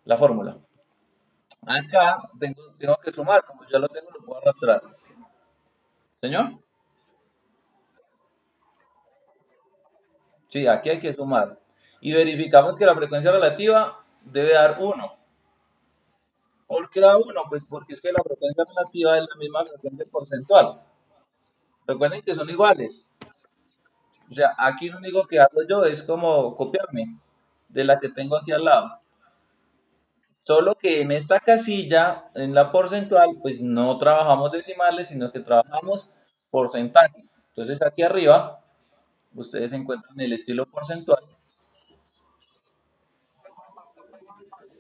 la fórmula. Acá tengo que sumar, como ya lo tengo, lo puedo arrastrar. ¿Señor? Sí, aquí hay que sumar. Y verificamos que la frecuencia relativa debe dar uno. ¿Por qué da uno? Pues porque es que la frecuencia relativa es la misma frecuencia porcentual. Recuerden que son iguales. O sea, aquí lo único que hago yo es como copiarme de la que tengo aquí al lado. Solo que en esta casilla, en la porcentual, pues no trabajamos decimales, sino que trabajamos porcentaje. Entonces aquí arriba ustedes encuentran el estilo porcentual.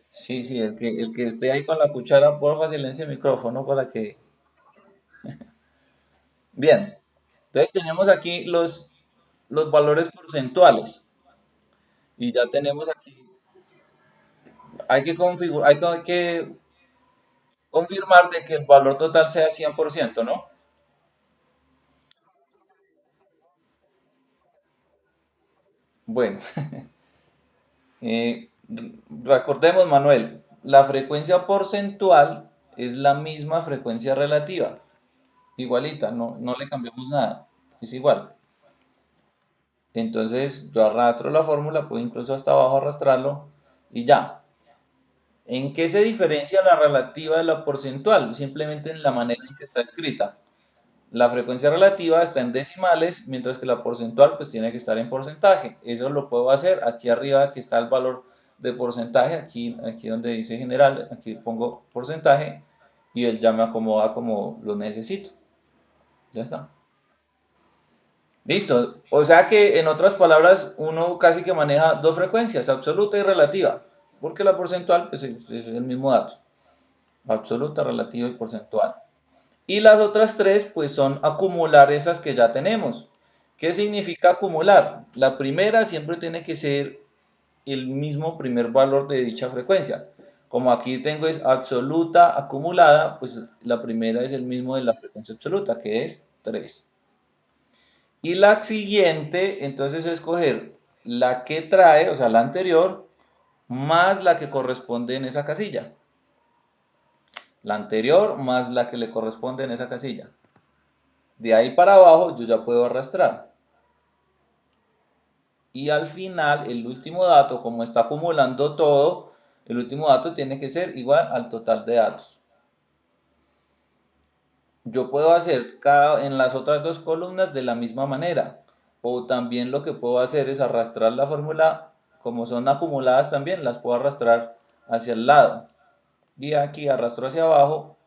Sí, sí, el que esté ahí con la cuchara, porfa, silencia el micrófono para que... Bien, entonces tenemos aquí los valores porcentuales y ya tenemos aquí, hay que confirmar de que el valor total sea 100%, ¿no? Bueno, recordemos, Manuel, la frecuencia porcentual es la misma frecuencia relativa, igualita, no le cambiamos nada, es igual. Entonces yo arrastro la fórmula, puedo incluso hasta abajo arrastrarlo y ya. ¿En qué se diferencia la relativa de la porcentual? Simplemente en la manera en que está escrita. La frecuencia relativa está en decimales, mientras que la porcentual pues tiene que estar en porcentaje. Eso lo puedo hacer aquí arriba, aquí está el valor de porcentaje, aquí donde dice general, aquí pongo porcentaje y él ya me acomoda como lo necesito. Ya está. Listo. O sea que en otras palabras uno casi que maneja dos frecuencias, absoluta y relativa, porque la porcentual pues, es el mismo dato, absoluta, relativa y porcentual. Y las otras tres, pues son acumular esas que ya tenemos. ¿Qué significa acumular? La primera siempre tiene que ser el mismo primer valor de dicha frecuencia. Como aquí tengo es absoluta acumulada, pues la primera es el mismo de la frecuencia absoluta, que es 3. Y la siguiente, entonces, es escoger la que trae, o sea, la anterior, más la que corresponde en esa casilla. La anterior más la que le corresponde en esa casilla. De ahí para abajo yo ya puedo arrastrar. Y al final, el último dato, como está acumulando todo, el último dato tiene que ser igual al total de datos. Yo puedo hacer en las otras dos columnas de la misma manera. O también lo que puedo hacer es arrastrar la fórmula, como son acumuladas también, las puedo arrastrar hacia el lado. Y aquí arrastro hacia abajo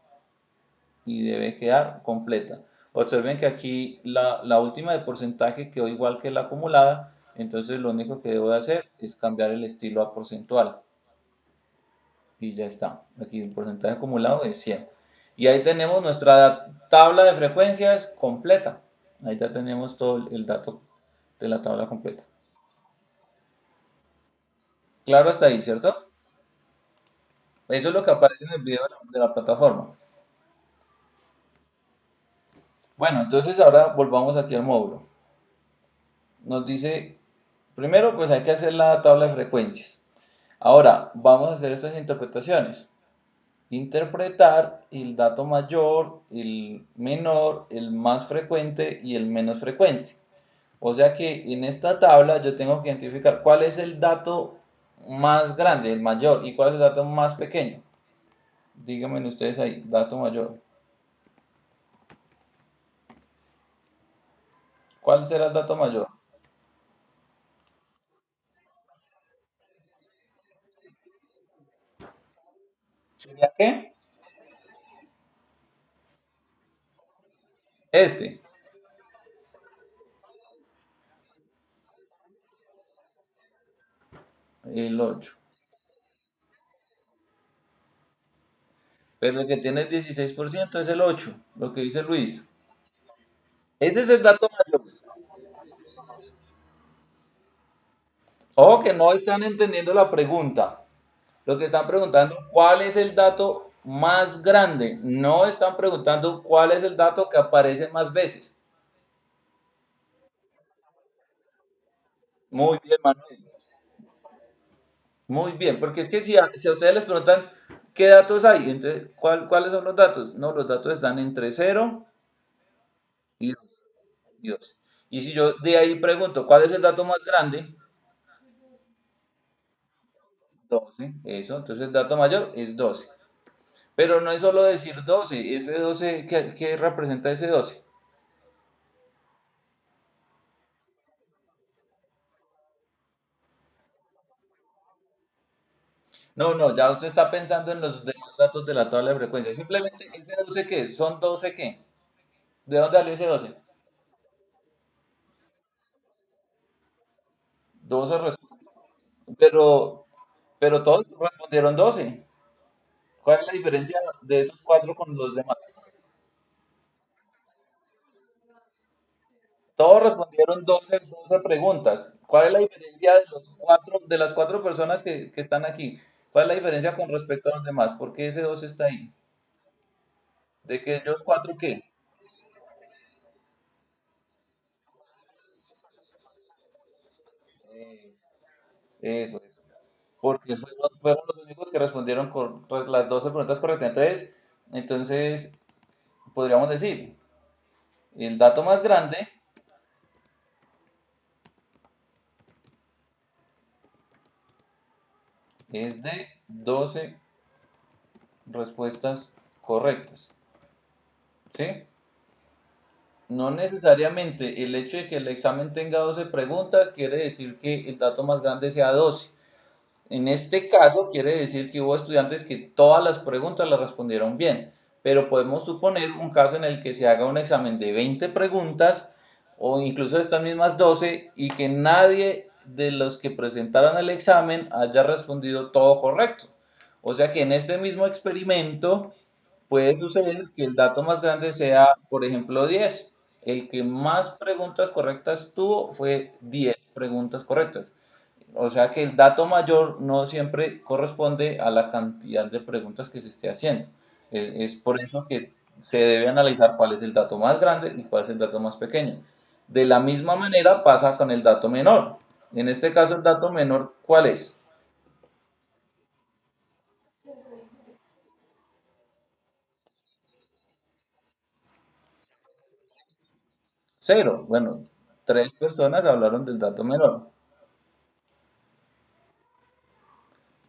y debe quedar completa. Observen que aquí la última de porcentaje quedó igual que la acumulada, entonces lo único que debo de hacer es cambiar el estilo a porcentual y ya está. Aquí el porcentaje acumulado es 100. Y ahí tenemos nuestra tabla de frecuencias completa. Ahí ya tenemos todo el dato de la tabla completa. Claro hasta ahí, ¿cierto? Eso es lo que aparece en el video de la plataforma. Bueno, entonces ahora volvamos aquí al módulo. Nos dice, primero pues hay que hacer la tabla de frecuencias. Ahora vamos a hacer estas interpretaciones. Interpretar el dato mayor, el menor, el más frecuente y el menos frecuente. O sea que en esta tabla yo tengo que identificar cuál es el dato más grande, el mayor, y cuál es el dato más pequeño. Díganme ustedes ahí, dato mayor. ¿Cuál será el dato mayor? ¿Sería qué? Este, el 8. Pero el que tiene el 16% es el 8, lo que dice Luis. Ese es el dato mayor. Ojo que no están entendiendo la pregunta. Lo que están preguntando, ¿cuál es el dato más grande? No están preguntando cuál es el dato que aparece más veces. Muy bien, Manuel. Muy bien, porque es que si a ustedes les preguntan qué datos hay, entonces, ¿cuáles son los datos? No, los datos están entre 0 y 2. Y si yo de ahí pregunto, ¿cuál es el dato más grande? 12. Eso, entonces el dato mayor es 12. Pero no es solo decir 12, ese 12, ¿qué representa ese 12? No, no, ya usted está pensando en los demás datos de la tabla de frecuencia. Simplemente ese 12 qué es, son 12 qué. ¿De dónde salió ese 12? 12 pero, pero todos respondieron 12. ¿Cuál es la diferencia de esos cuatro con los demás? Todos respondieron 12 preguntas. ¿Cuál es la diferencia de las cuatro personas que están aquí? ¿Cuál es la diferencia con respecto a los demás? ¿Por qué ese 12 está ahí? ¿De que ellos cuatro qué? Eh, eso. Porque fueron los únicos que respondieron con las 12 preguntas correctas. Entonces, podríamos decir, el dato más grande es de 12 respuestas correctas. ¿Sí? No necesariamente el hecho de que el examen tenga 12 preguntas quiere decir que el dato más grande sea 12. En este caso quiere decir que hubo estudiantes que todas las preguntas las respondieron bien, pero podemos suponer un caso en el que se haga un examen de 20 preguntas o incluso de estas mismas 12 y que nadie de los que presentaron el examen haya respondido todo correcto. O sea que en este mismo experimento puede suceder que el dato más grande sea, por ejemplo, 10. El que más preguntas correctas tuvo fue 10 preguntas correctas. O sea que el dato mayor no siempre corresponde a la cantidad de preguntas que se esté haciendo. Es por eso que se debe analizar cuál es el dato más grande y cuál es el dato más pequeño. De la misma manera pasa con el dato menor. En este caso, el dato menor, ¿cuál es? Cero. Bueno, tres personas hablaron del dato menor.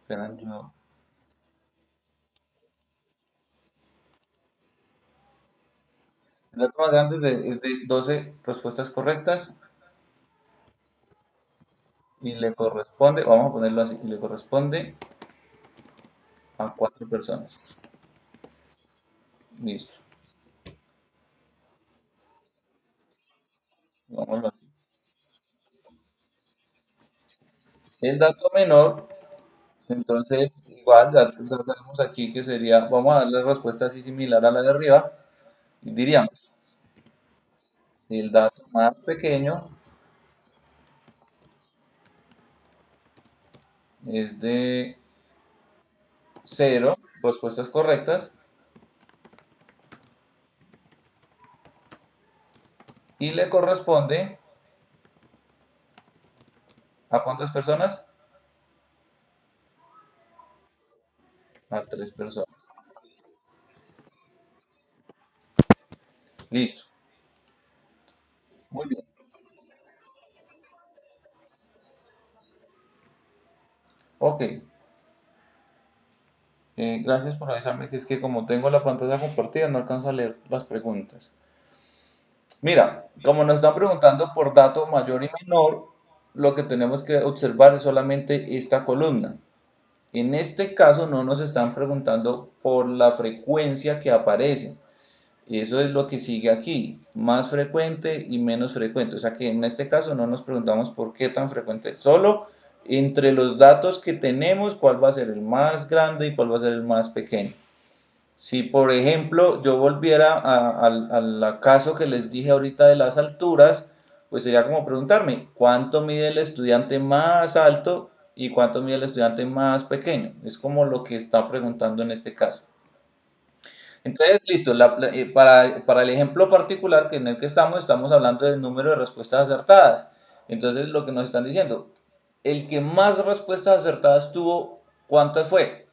Esperan, el dato más grande es de 12 respuestas correctas y le corresponde, vamos a ponerlo así, y le corresponde a cuatro personas. Listo. Vámonos. El dato menor, entonces, igual, ya tenemos aquí que sería, vamos a darle respuesta así similar a la de arriba, y diríamos, el dato más pequeño es de cero respuestas correctas y le corresponde ¿a cuántas personas? A tres personas. Listo. Muy bien. Ok. Gracias por avisarme que es que como tengo la pantalla compartida no alcanzo a leer las preguntas. Mira, como nos están preguntando por dato mayor y menor, lo que tenemos que observar es solamente esta columna. En este caso no nos están preguntando por la frecuencia que aparece. Eso es lo que sigue aquí, más frecuente y menos frecuente. O sea que en este caso no nos preguntamos por qué tan frecuente. Solo entre los datos que tenemos, cuál va a ser el más grande y cuál va a ser el más pequeño. Si, por ejemplo, yo volviera al caso que les dije ahorita de las alturas, pues sería como preguntarme, ¿cuánto mide el estudiante más alto y cuánto mide el estudiante más pequeño? Es como lo que está preguntando en este caso. Entonces, listo, para el ejemplo particular que en el que estamos hablando del número de respuestas acertadas. Entonces, lo que nos están diciendo, el que más respuestas acertadas tuvo, ¿cuántas fue?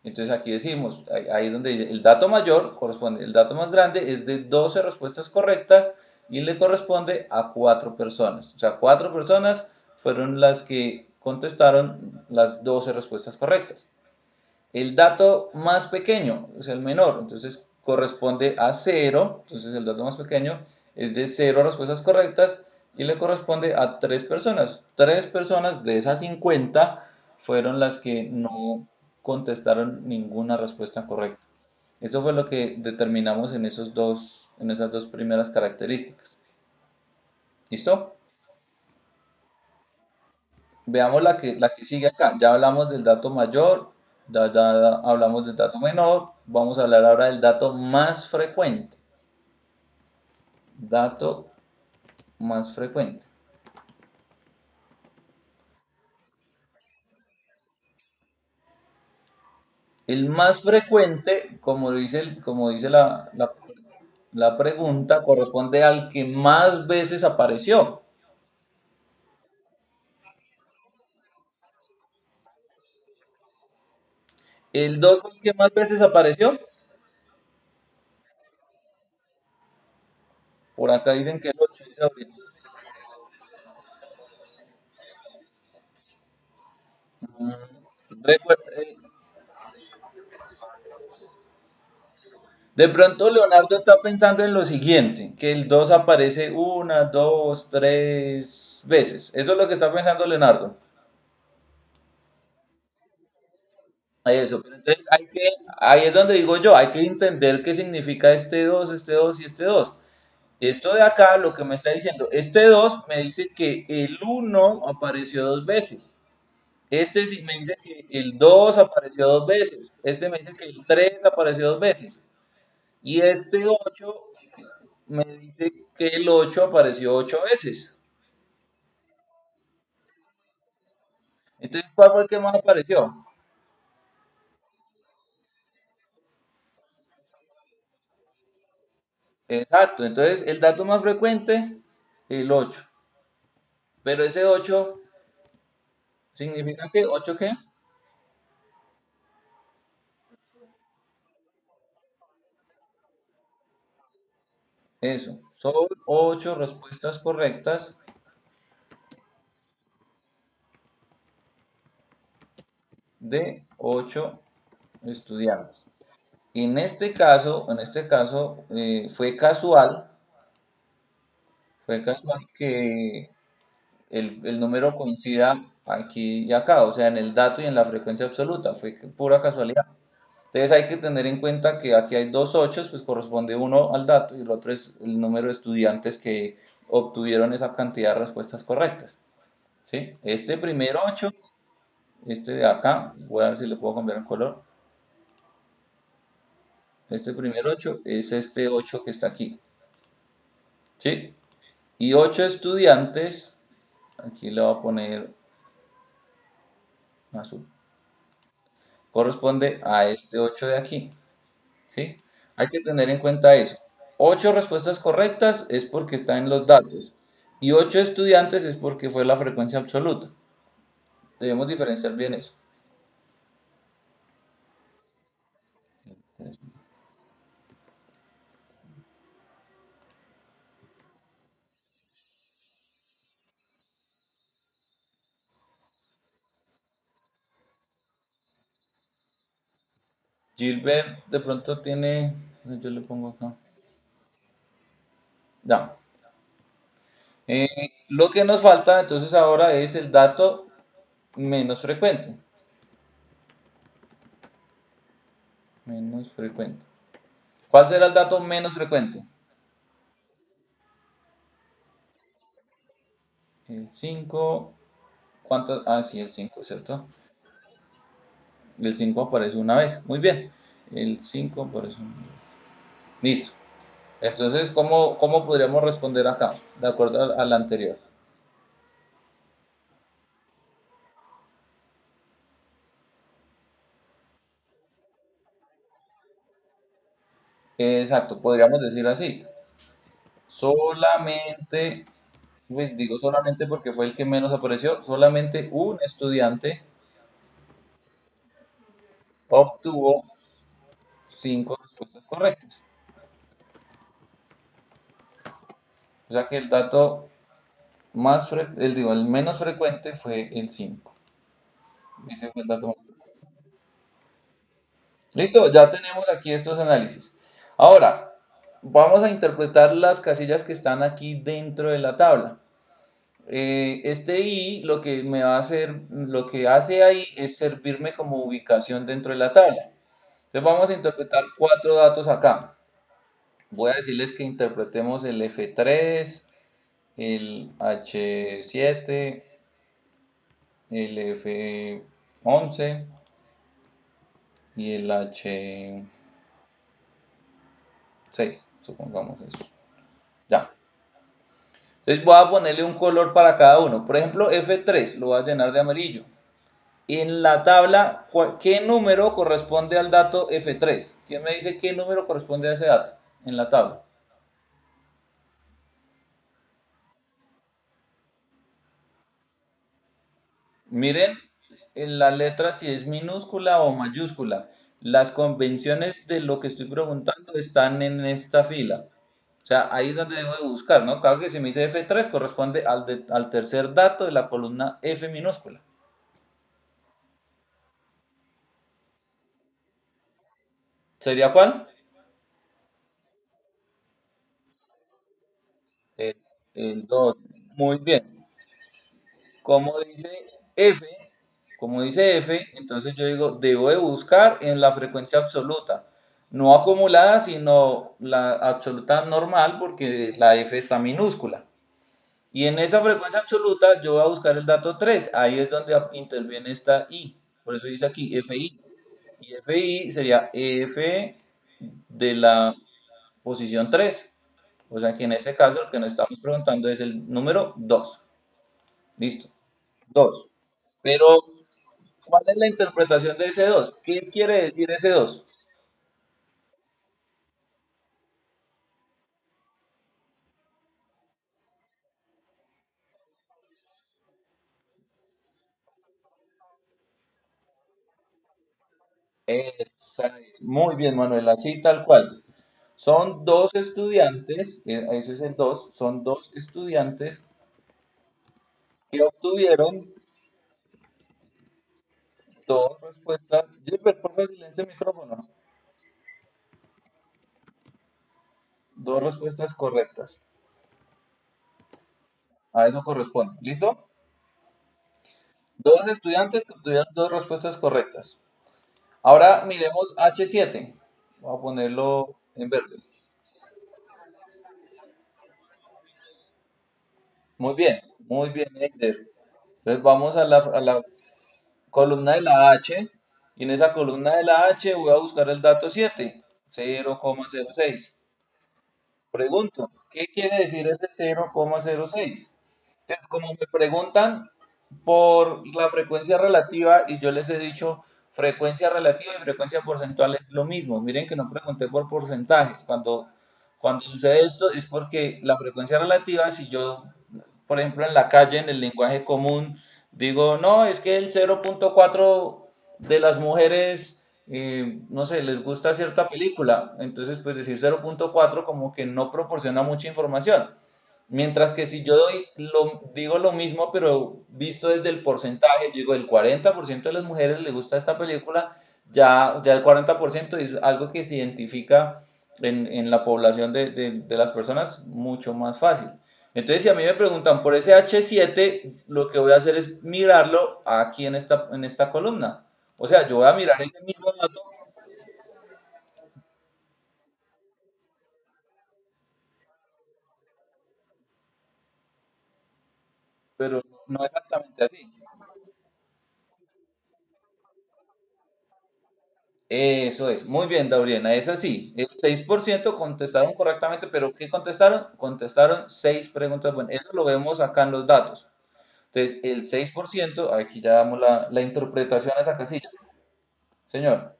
Entonces aquí decimos, ahí es donde dice, el dato mayor corresponde, el dato más grande es de 12 respuestas correctas y le corresponde a 4 personas. O sea, 4 personas fueron las que contestaron las 12 respuestas correctas. El dato más pequeño es el menor, entonces corresponde a cero, entonces el dato más pequeño es de cero respuestas correctas y le corresponde a 3 personas. 3 personas de esas 50 fueron las que no contestaron ninguna respuesta correcta. Eso fue lo que determinamos en esas dos primeras características. ¿Listo? Veamos la que sigue acá. Ya hablamos del dato mayor, ya hablamos del dato menor. Vamos a hablar ahora del dato más frecuente. Dato más frecuente. El más frecuente, como dice la pregunta, corresponde al que más veces apareció. El 2 fue el que más veces apareció. Por acá dicen que el 8 dice Abril. Recuer- De pronto Leonardo está pensando en lo siguiente, que el 2 aparece una, dos, tres veces. Eso es lo que está pensando Leonardo. Eso, pero entonces ahí es donde digo yo, hay que entender qué significa este 2 y este 2. Esto de acá lo que me está diciendo, este 2 me dice que el uno apareció dos veces. Este sí me dice que el 2 apareció dos veces. Este me dice que el 3 apareció dos veces. Y este 8 me dice que el 8 apareció 8 veces. Entonces, ¿cuál fue el que más apareció? Exacto, entonces el dato más frecuente, el 8. Pero ese 8 significa que 8 qué? Eso, son 8 respuestas correctas de 8 estudiantes. En este caso fue casual que el número coincida aquí y acá, o sea, en el dato y en la frecuencia absoluta, fue pura casualidad. Entonces hay que tener en cuenta que aquí hay dos ochos, pues corresponde uno al dato y el otro es el número de estudiantes que obtuvieron esa cantidad de respuestas correctas. ¿Sí? Este primer 8, este de acá, voy a ver si le puedo cambiar el color. Este primer 8 es este 8 que está aquí. ¿Sí? Y 8 estudiantes, aquí le voy a poner azul, corresponde a este 8 de aquí. ¿Sí? Hay que tener en cuenta eso. 8 respuestas correctas es porque está en los datos. Y 8 estudiantes es porque fue la frecuencia absoluta. Debemos diferenciar bien eso. Gilbert de pronto tiene, yo le pongo acá. Ya. Lo que nos falta entonces ahora es el dato menos frecuente. Menos frecuente. ¿Cuál será el dato menos frecuente? El 5. ¿Cuánto? Ah, sí, el 5, ¿cierto? El 5 aparece una vez. Muy bien. El 5 aparece una vez. Listo. Entonces, ¿cómo podríamos responder acá? De acuerdo al anterior. Exacto, podríamos decir así. Solamente, pues digo solamente porque fue el que menos apareció, solamente un estudiante obtuvo 5 respuestas correctas. O sea que el dato el menos frecuente fue el 5. Ese fue el dato más frecuente. Listo, ya tenemos aquí estos análisis. Ahora, vamos a interpretar las casillas que están aquí dentro de la tabla. Este i lo que me va a hacer, lo que hace ahí es servirme como ubicación dentro de la tabla. Entonces vamos a interpretar cuatro datos acá. Voy a decirles que interpretemos el F3, el H7, el F11 y el H6, supongamos eso. Ya. Entonces voy a ponerle un color para cada uno. Por ejemplo, F3 lo voy a llenar de amarillo. En la tabla, ¿qué número corresponde al dato F3? ¿Quién me dice qué número corresponde a ese dato en la tabla? Miren en la letra si es minúscula o mayúscula. Las convenciones de lo que estoy preguntando están en esta fila. O sea, ahí es donde debo de buscar, ¿no? Claro que si me dice F3 corresponde al tercer dato de la columna F minúscula. ¿Sería cuál? El, el 2. Muy bien. Como dice F, como dice F, entonces yo digo, debo de buscar en la frecuencia absoluta. No acumulada, sino la absoluta normal, porque la F está minúscula. Y en esa frecuencia absoluta yo voy a buscar el dato 3. Ahí es donde interviene esta I. Por eso dice aquí FI. Y FI sería F de la posición 3. O sea que en ese caso lo que nos estamos preguntando es el número 2. Listo. 2. Pero, ¿cuál es la interpretación de ese 2? ¿Qué quiere decir ese 2? Esa es. Muy bien, Manuel, así tal cual. Son dos estudiantes, ese es el 2. Son dos estudiantes que obtuvieron dos respuestas. Gilbert, por favor, silencia el micrófono. Dos respuestas correctas. A eso corresponde. ¿Listo? Dos estudiantes que obtuvieron dos respuestas correctas. Ahora miremos H7. Voy a ponerlo en verde. Muy bien, Eider. Entonces vamos a la columna de la H y en esa columna de la H voy a buscar el dato 7, 0,06. Pregunto, ¿qué quiere decir ese 0,06? Entonces, como me preguntan por la frecuencia relativa y yo les he dicho frecuencia relativa y frecuencia porcentual es lo mismo. Miren que no pregunté por porcentajes. Cuando sucede esto es porque la frecuencia relativa, si yo, por ejemplo, en la calle, en el lenguaje común, digo, no, es que el 0,4 de las mujeres, no sé, les gusta cierta película. Entonces, pues decir 0,4 como que no proporciona mucha información. Mientras que si yo digo lo mismo, pero visto desde el porcentaje, digo el 40% de las mujeres le gusta esta película, ya el 40% es algo que se identifica en la población de las personas mucho más fácil. Entonces, si a mí me preguntan por ese H7, lo que voy a hacer es mirarlo aquí en esta columna. O sea, yo voy a mirar ese mismo dato, pero no exactamente así. Eso es, muy bien, Dauriena, es así. El 6% contestaron correctamente, pero ¿qué contestaron? Contestaron 6 preguntas. Bueno, eso lo vemos acá en los datos. Entonces, el 6%, aquí ya damos la interpretación a esa casilla. Señor,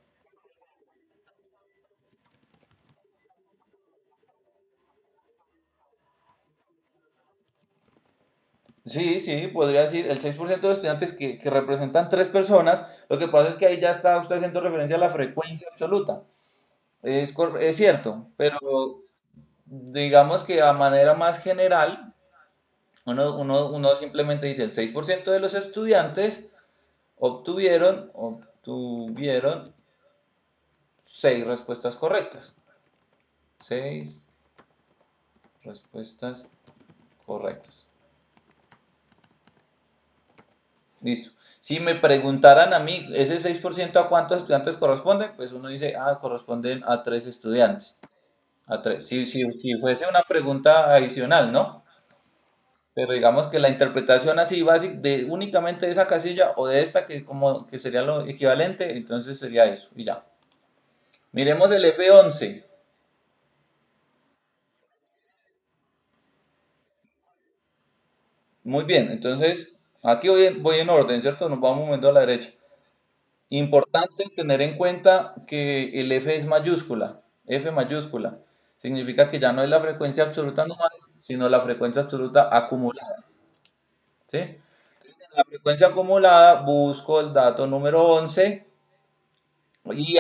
sí, sí, podría decir el 6% de los estudiantes que representan tres personas. Lo que pasa es que ahí ya está usted haciendo referencia a la frecuencia absoluta. Es cierto, pero digamos que a manera más general, uno simplemente dice el 6% de los estudiantes obtuvieron seis respuestas correctas. Seis respuestas correctas. Listo. Si me preguntaran a mí, ese 6% a cuántos estudiantes corresponde, pues uno dice, corresponden a tres estudiantes. A tres. Si fuese una pregunta adicional, ¿no? Pero digamos que la interpretación así básica de únicamente de esa casilla o de esta que como que sería lo equivalente, entonces sería eso y ya. Miremos el F11. Muy bien, entonces aquí voy en orden, ¿cierto? Nos vamos moviendo a la derecha. Importante tener en cuenta que el F es mayúscula, F mayúscula. Significa que ya no es la frecuencia absoluta nomás, sino la frecuencia absoluta acumulada, ¿sí? En la frecuencia acumulada busco el dato número 11 y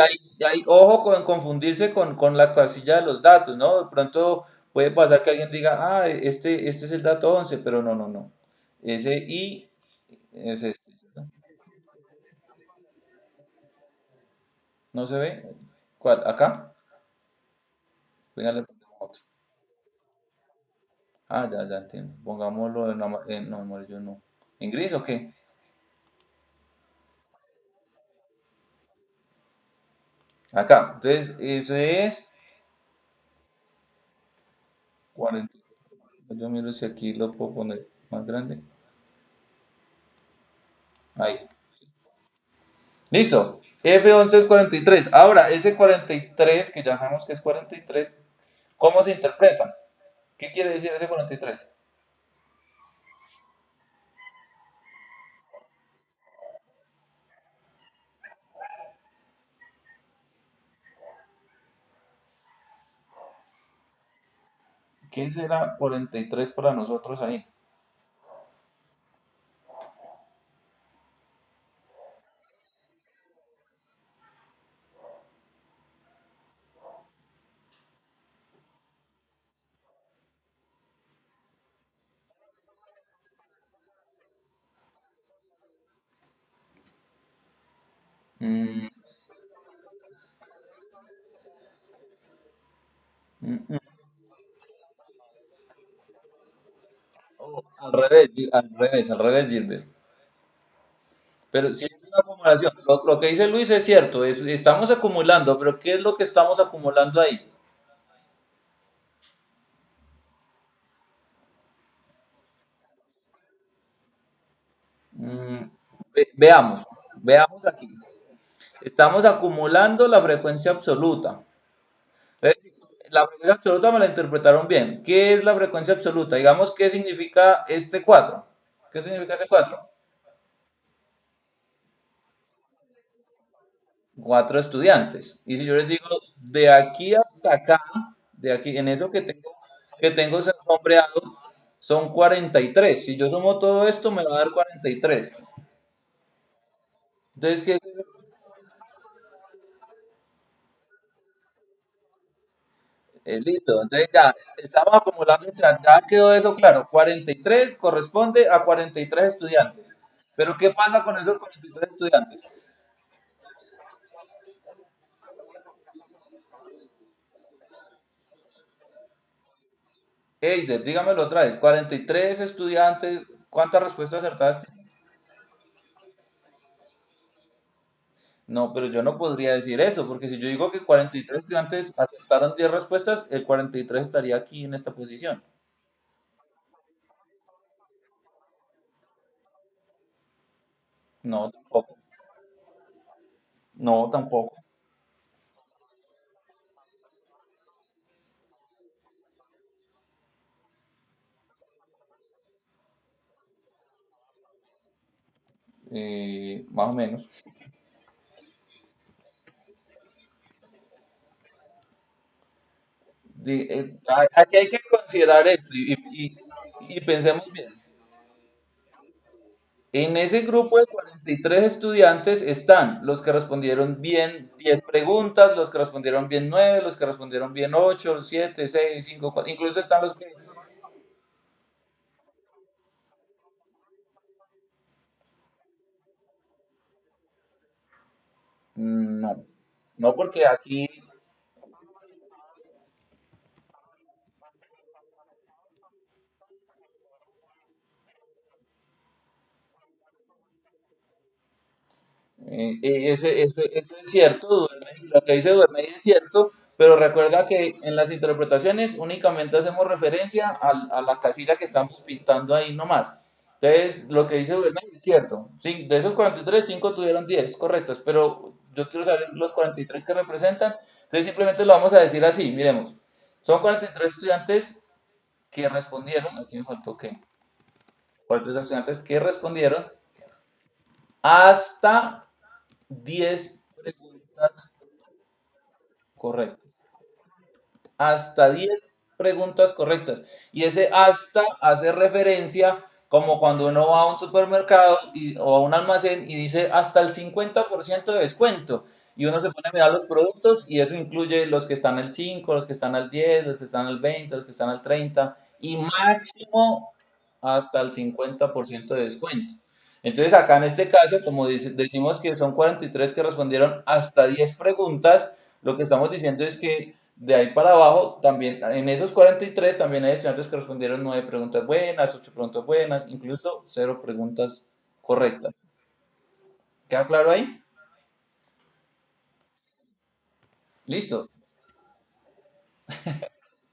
ojo con confundirse con la casilla de los datos, ¿no? De pronto puede pasar que alguien diga, este es el dato 11, pero no, no, no. Ese I es este, ¿cierto? ¿No se ve? ¿Cuál? ¿Acá? Venga, le ponemos otro. Ah, ya, ya entiendo. Pongámoslo no, amarillo no. ¿En gris o qué? Acá. Entonces, eso es 40. Yo miro si aquí lo puedo poner más grande. Ahí. Listo. F11 es 43. Ahora, ese 43, que ya sabemos que es 43, ¿cómo se interpreta? ¿Qué quiere decir ese 43? ¿Qué será 43 para nosotros ahí? Mm, mm. Oh, al revés, Gilbert. Pero si es una acumulación, lo que dice Luis es cierto, estamos acumulando, pero ¿qué es lo que estamos acumulando ahí? Mm, veamos aquí. Estamos acumulando la frecuencia absoluta. Entonces, la frecuencia absoluta me la interpretaron bien. ¿Qué es la frecuencia absoluta? Digamos, ¿qué significa este 4? ¿Qué significa ese 4? Cuatro estudiantes. Y si yo les digo, de aquí hasta acá, de aquí, en eso que tengo sombreado, son 43. Si yo sumo todo esto, me va a dar 43. Entonces, ¿qué es eso? Listo. Entonces ya estamos acumulando, ya quedó eso claro. 43 corresponde a 43 estudiantes. Pero ¿qué pasa con esos 43 estudiantes? Eider, dígamelo otra vez. 43 estudiantes, ¿cuántas respuestas acertadas tiene? No, pero yo no podría decir eso, porque si yo digo que 43 estudiantes acertaron 10 respuestas, el 43 estaría aquí en esta posición. No, tampoco. No, tampoco. Más o menos. Aquí hay que considerar esto y pensemos bien. En ese grupo de 43 estudiantes están los que respondieron bien 10 preguntas, los que respondieron bien 9, los que respondieron bien 8, 7, 6, 5, 4. Incluso están los que... No, no porque aquí eso es cierto, lo que dice Duerme es cierto, pero recuerda que en las interpretaciones únicamente hacemos referencia a la casilla que estamos pintando ahí nomás. Entonces, lo que dice Duerme es cierto. Sí, de esos 43, 5 tuvieron 10 correctos, pero yo quiero saber los 43 que representan. Entonces, simplemente lo vamos a decir así, miremos. Son 43 estudiantes que respondieron, aquí me faltó que, 43 estudiantes que respondieron hasta 10 preguntas correctas. Hasta 10 preguntas correctas. Y ese hasta hace referencia como cuando uno va a un supermercado o a un almacén y dice hasta el 50% de descuento. Y uno se pone a mirar los productos y eso incluye los que están al 5, los que están al 10, los que están al 20, los que están al 30 y máximo hasta el 50% de descuento. Entonces acá en este caso, como decimos que son 43 que respondieron hasta 10 preguntas, Lo que estamos diciendo es que de ahí para abajo, también en esos 43 también hay estudiantes que respondieron 9 preguntas buenas, 8 preguntas buenas, incluso 0 preguntas correctas. ¿Queda claro ahí? Listo.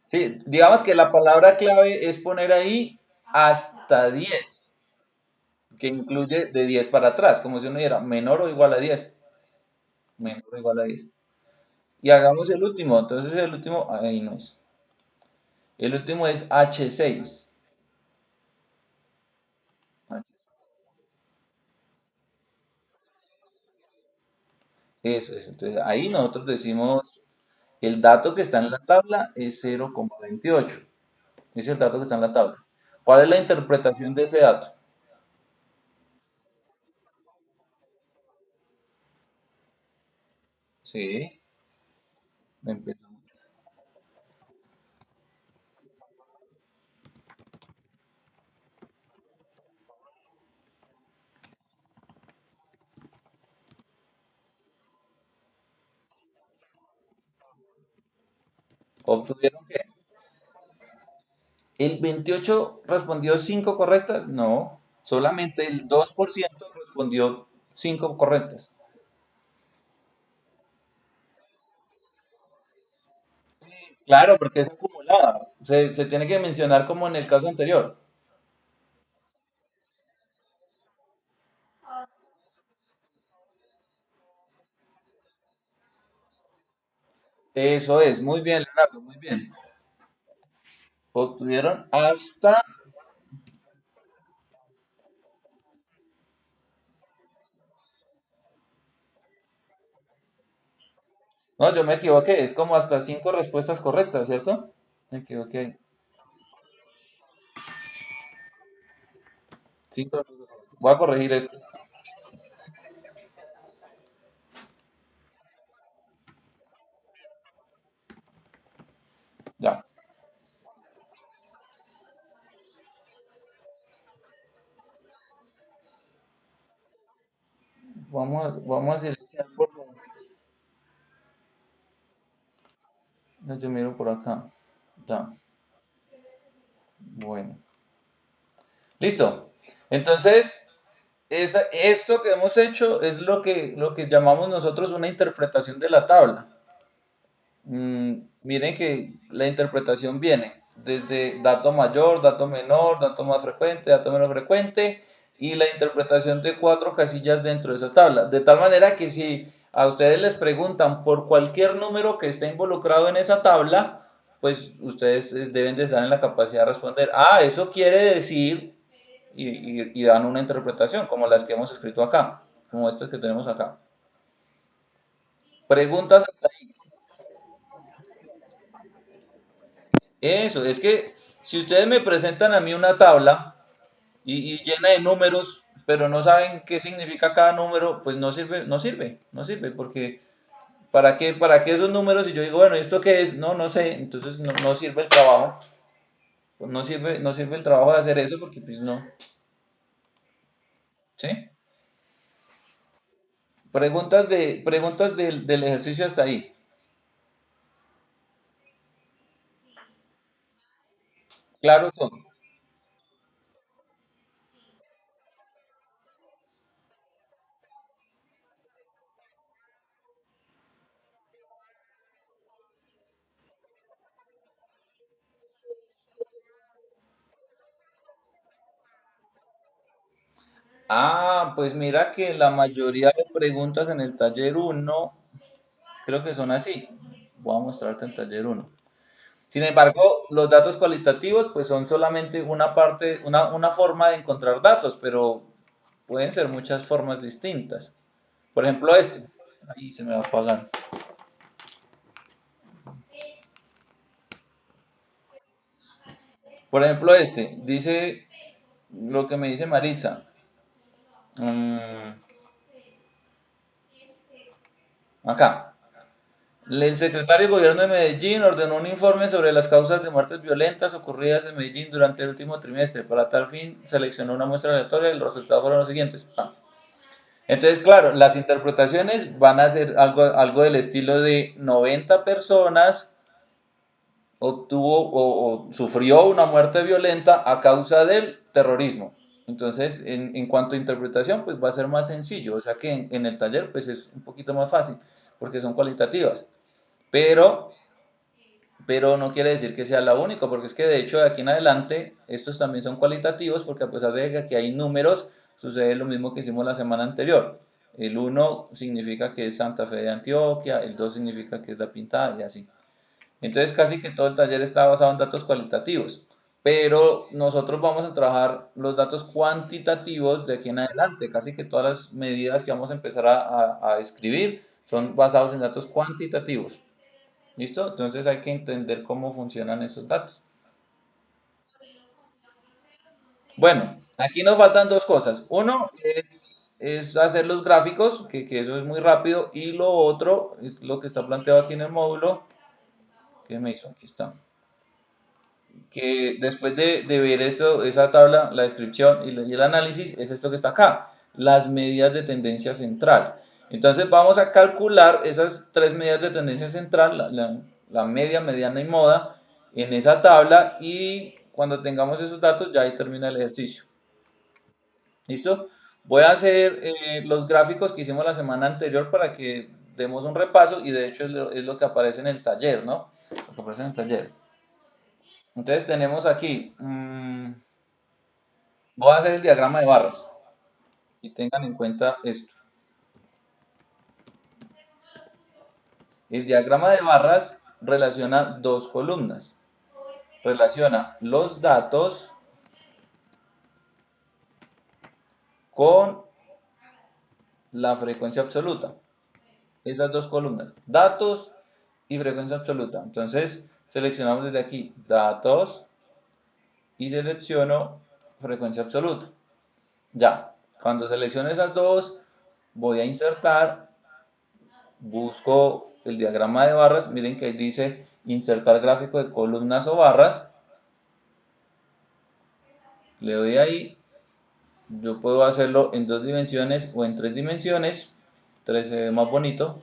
Sí, digamos que la palabra clave es poner ahí hasta 10, que incluye de 10 para atrás, como si uno dijera menor o igual a 10, menor o igual a 10. Y hagamos el último, entonces el último, ahí no es. El último es H6. Eso. Entonces ahí nosotros decimos, el dato que está en la tabla es 0,28. Ese es el dato que está en la tabla. ¿Cuál es la interpretación de ese dato? Sí, empezamos. ¿Obtuvieron qué? ¿El 28 respondió 5 correctas? No, solamente el 2% respondió 5 correctas. Claro, porque es acumulada. Se tiene que mencionar como en el caso anterior. Eso es, muy bien, Leonardo, muy bien. Obtuvieron hasta... No, yo me equivoqué, es como hasta 5 respuestas correctas, ¿cierto? Me equivoqué. 5 respuestas correctas. Voy a corregir esto. Ya. Vamos a silenciar, por favor. Yo miro por acá. Ya. Bueno. Listo. Entonces, esto que hemos hecho es lo que llamamos nosotros una interpretación de la tabla. Miren que la interpretación viene desde dato mayor, dato menor, dato más frecuente, dato menos frecuente y la interpretación de cuatro casillas dentro de esa tabla. De tal manera que si a ustedes les preguntan por cualquier número que esté involucrado en esa tabla, pues ustedes deben de estar en la capacidad de responder, ah, eso quiere decir, y dan una interpretación, como las que hemos escrito acá, como estas que tenemos acá. Preguntas hasta ahí. Eso, es que si ustedes me presentan a mí una tabla y llena de números, pero no saben qué significa cada número, pues no sirve, no sirve, porque ¿para qué esos números? Y yo digo, bueno, ¿esto qué es? No, no sé, entonces no sirve el trabajo, pues no sirve el trabajo de hacer eso porque pues no, ¿sí? Preguntas del ejercicio hasta ahí. Claro todo. Ah, pues mira que la mayoría de preguntas en el taller uno creo que son así. Voy a mostrarte el taller uno. Sin embargo, los datos cualitativos pues son solamente una parte, una forma de encontrar datos, pero pueden ser muchas formas distintas. Por ejemplo, este. Ahí se me va a apagar. Por ejemplo, este. Dice lo que me dice Maritza. Mm, acá. El secretario de Gobierno de Medellín ordenó un informe sobre las causas de muertes violentas ocurridas en Medellín durante el último trimestre. Para tal fin, seleccionó una muestra aleatoria y los resultados fueron los siguientes. Entonces, claro, las interpretaciones van a ser algo del estilo de 90 personas obtuvo o sufrió una muerte violenta a causa del terrorismo. Entonces, en cuanto a interpretación, pues va a ser más sencillo. O sea que en el taller, pues es un poquito más fácil, porque son cualitativas. Pero, pero no quiere decir que sea la única, porque es que de hecho de aquí en adelante, estos también son cualitativos, porque a pesar de que aquí hay números, sucede lo mismo que hicimos la semana anterior. El uno significa que es Santa Fe de Antioquia, el 2 significa que es La Pintada y así. Entonces casi que todo el taller está basado en datos cualitativos, pero nosotros vamos a trabajar los datos cuantitativos de aquí en adelante. Casi que todas las medidas que vamos a empezar a escribir son basados en datos cuantitativos. ¿Listo? Entonces hay que entender cómo funcionan esos datos. Bueno, aquí nos faltan dos cosas. Uno es hacer los gráficos, que eso es muy rápido, y lo otro es lo que está planteado aquí en el módulo. ¿Qué me hizo? Aquí está. Que después de ver eso, esa tabla, la descripción y el análisis, es esto que está acá, las medidas de tendencia central. Entonces vamos a calcular esas tres medidas de tendencia central, la media, mediana y moda, en esa tabla y cuando tengamos esos datos ya ahí termina el ejercicio. ¿Listo? Voy a hacer los gráficos que hicimos la semana anterior para que demos un repaso y de hecho es lo que aparece en el taller, ¿no? Lo que aparece en el taller. Entonces tenemos aquí, voy a hacer el diagrama de barras y tengan en cuenta esto. El diagrama de barras relaciona dos columnas. Relaciona los datos con la frecuencia absoluta. Esas dos columnas, datos y frecuencia absoluta. Entonces seleccionamos desde aquí datos y selecciono frecuencia absoluta. Ya, cuando selecciono esas dos, voy a insertar, busco el diagrama de barras, miren que ahí dice insertar gráfico de columnas o barras, le doy ahí, yo puedo hacerlo en dos dimensiones o en tres dimensiones, tres se ve más bonito,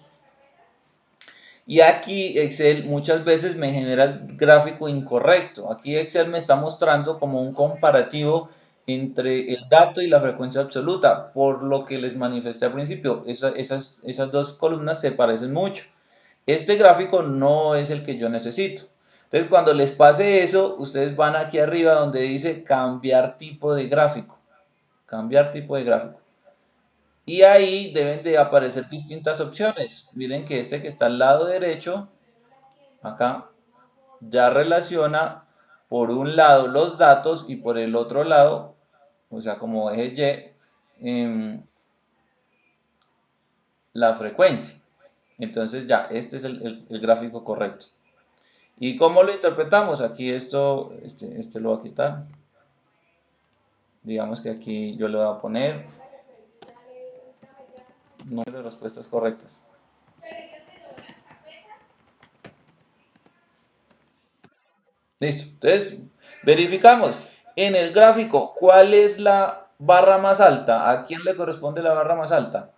y aquí Excel muchas veces me genera el gráfico incorrecto, aquí Excel me está mostrando como un comparativo entre el dato y la frecuencia absoluta, por lo que les manifesté al principio, esas dos columnas se parecen mucho. Este gráfico no es el que yo necesito. Entonces, cuando les pase eso, ustedes van aquí arriba donde dice cambiar tipo de gráfico. Cambiar tipo de gráfico. Y ahí deben de aparecer distintas opciones. Miren que este que está al lado derecho, acá, ya relaciona por un lado los datos y por el otro lado, o sea, como eje Y, la frecuencia. Entonces ya, este es el gráfico correcto. ¿Y cómo lo interpretamos? Aquí este lo voy a quitar. Digamos que aquí yo le voy a poner número de respuestas correctas. Listo. Entonces, verificamos en el gráfico cuál es la barra más alta. ¿A quién le corresponde la barra más alta?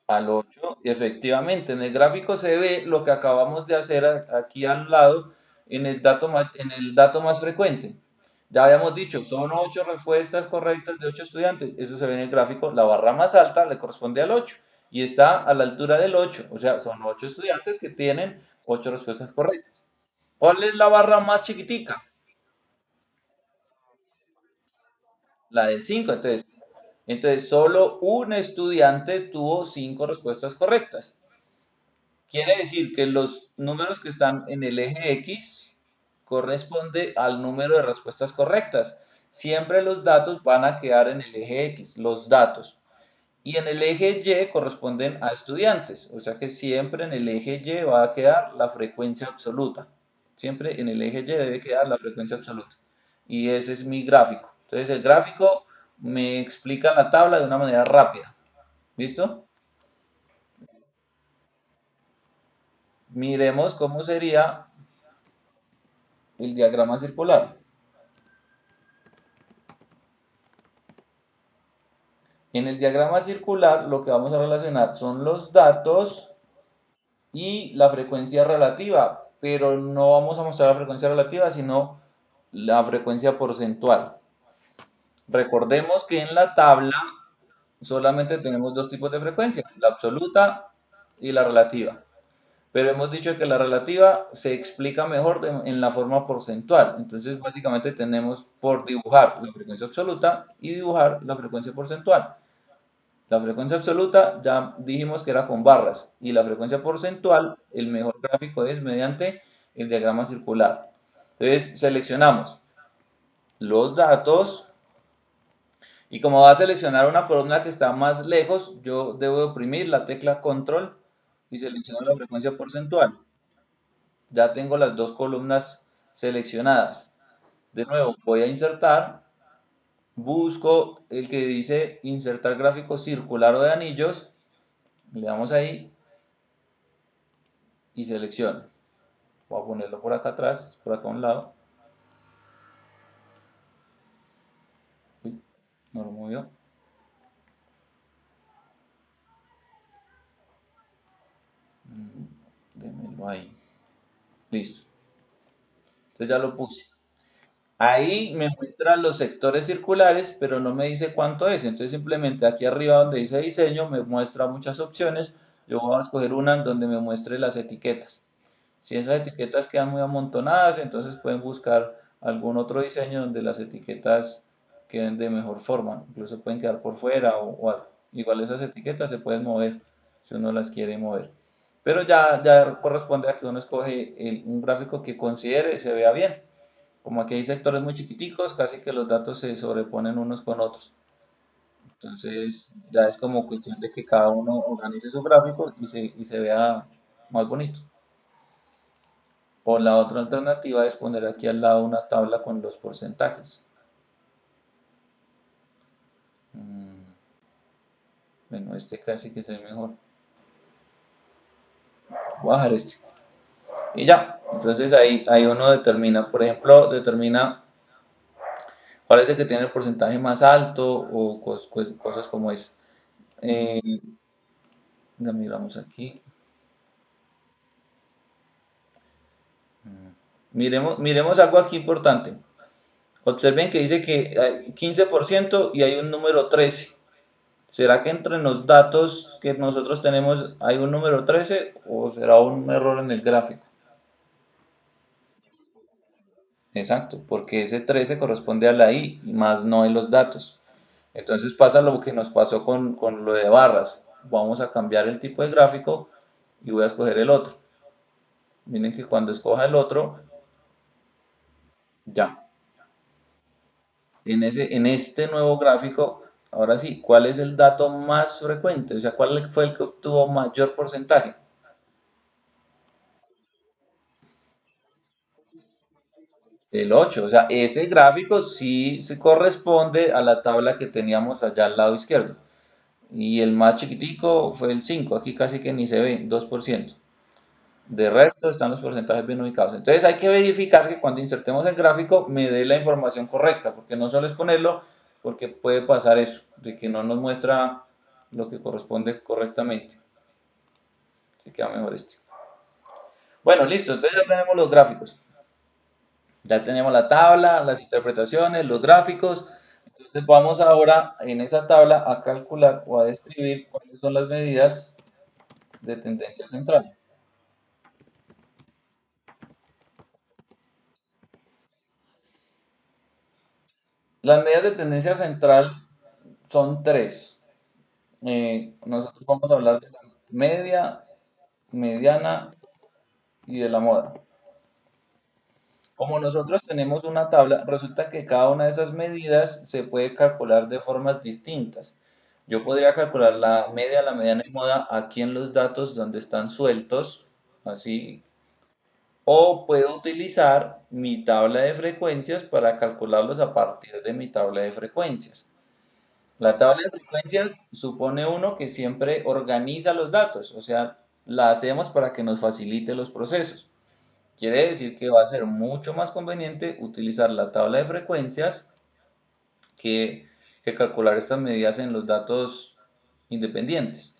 Al 8. Y efectivamente, en el gráfico se ve lo que acabamos de hacer aquí al lado en el dato más frecuente. Ya habíamos dicho, son 8 respuestas correctas de 8 estudiantes. Eso se ve en el gráfico. La barra más alta le corresponde al 8 y está a la altura del 8. O sea, son 8 estudiantes que tienen 8 respuestas correctas. ¿Cuál es la barra más chiquitica? La de 5. Entonces, solo un estudiante tuvo 5 respuestas correctas. Quiere decir que los números que están en el eje X corresponde al número de respuestas correctas. Siempre los datos van a quedar en el eje X, los datos. Y en el eje Y corresponden a estudiantes. O sea que siempre en el eje Y va a quedar la frecuencia absoluta. Siempre en el eje Y debe quedar la frecuencia absoluta. Y ese es mi gráfico. Entonces el gráfico me explica la tabla de una manera rápida. ¿Listo? Miremos cómo sería el diagrama circular. En el diagrama circular lo que vamos a relacionar son los datos y la frecuencia relativa, pero no vamos a mostrar la frecuencia relativa, sino la frecuencia porcentual. Recordemos que en la tabla solamente tenemos dos tipos de frecuencia, la absoluta y la relativa. Pero hemos dicho que la relativa se explica mejor en la forma porcentual. Entonces, básicamente tenemos por dibujar la frecuencia absoluta y dibujar la frecuencia porcentual. La frecuencia absoluta ya dijimos que era con barras y la frecuencia porcentual, el mejor gráfico es mediante el diagrama circular. Entonces, seleccionamos los datos y como va a seleccionar una columna que está más lejos, yo debo oprimir la tecla control y selecciono la frecuencia porcentual. Ya tengo las dos columnas seleccionadas. De nuevo, voy a insertar, busco el que dice insertar gráfico circular o de anillos, le damos ahí y selecciono. Voy a ponerlo por acá atrás, por acá a un lado. Uy, no lo movió. Démelo ahí. Listo. Entonces ya lo puse. Ahí me muestra los sectores circulares, pero no me dice cuánto es. Entonces simplemente aquí arriba donde dice diseño me muestra muchas opciones. Yo voy a escoger una en donde me muestre las etiquetas. Si esas etiquetas quedan muy amontonadas, entonces pueden buscar algún otro diseño donde las etiquetas queden de mejor forma. Incluso pueden quedar por fuera o algo. Igual esas etiquetas se pueden mover si uno las quiere mover. Pero ya corresponde a que uno escoge un gráfico que considere se vea bien. Como aquí hay sectores muy chiquiticos, casi que los datos se sobreponen unos con otros. Entonces ya es como cuestión de que cada uno organice su gráfico y se vea más bonito. O la otra alternativa es poner aquí al lado una tabla con los porcentajes. Mm, bueno, este casi que es el mejor. Voy a dejar este. Y ya. Entonces ahí uno determina, por ejemplo, determina cuál es el que tiene el porcentaje más alto o cosas como eso. Eh, ya miramos aquí. Miremos algo aquí importante. Observen que dice que hay 15% y hay un número 13. ¿Será que entre los datos que nosotros tenemos hay un número 13 o será un error en el gráfico? Exacto, porque ese 13 corresponde a la I y más no en los datos. Entonces pasa lo que nos pasó con lo de barras. Vamos a cambiar el tipo de gráfico y voy a escoger el otro. Miren que cuando escoja el otro, ya. En este nuevo gráfico, ahora sí, ¿cuál es el dato más frecuente? O sea, ¿cuál fue el que obtuvo mayor porcentaje? El 8. O sea, ese gráfico sí se corresponde a la tabla que teníamos allá al lado izquierdo. Y el más chiquitico fue el 5. Aquí casi que ni se ve, 2%. De resto están los porcentajes bien ubicados. Entonces hay que verificar que cuando insertemos el gráfico me dé la información correcta, porque no solo es ponerlo, porque puede pasar eso, de que no nos muestra lo que corresponde correctamente. Así queda mejor este. Bueno, listo, entonces ya tenemos los gráficos. Ya tenemos la tabla, las interpretaciones, los gráficos. Entonces vamos ahora en esa tabla a calcular o a describir cuáles son las medidas de tendencia central. Las medidas de tendencia central son tres. Nosotros vamos a hablar de la media, mediana y de la moda. Como nosotros tenemos una tabla, resulta que cada una de esas medidas se puede calcular de formas distintas. Yo podría calcular la media, la mediana y moda aquí en los datos donde están sueltos, así, o puedo utilizar mi tabla de frecuencias para calcularlos a partir de mi tabla de frecuencias. La tabla de frecuencias supone uno que siempre organiza los datos, o sea, la hacemos para que nos facilite los procesos. Quiere decir que va a ser mucho más conveniente utilizar la tabla de frecuencias que que calcular estas medidas en los datos independientes.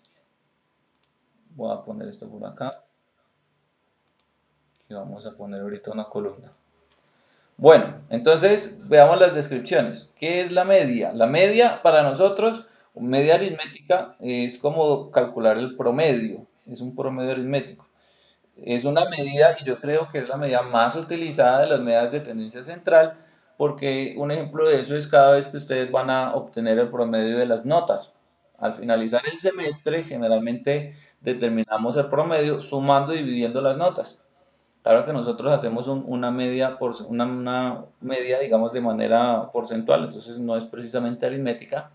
Voy a poner esto por acá, que vamos a poner ahorita una columna. Bueno, entonces veamos las descripciones. ¿Qué es la media? La media para nosotros, media aritmética, es como calcular el promedio, es un promedio aritmético. Es una medida y yo creo que es la medida más utilizada de las medidas de tendencia central, porque un ejemplo de eso es cada vez que ustedes van a obtener el promedio de las notas. Al finalizar el semestre, generalmente determinamos el promedio sumando y dividiendo las notas. Claro que nosotros hacemos una media, una media, digamos, de manera porcentual, entonces no es precisamente aritmética,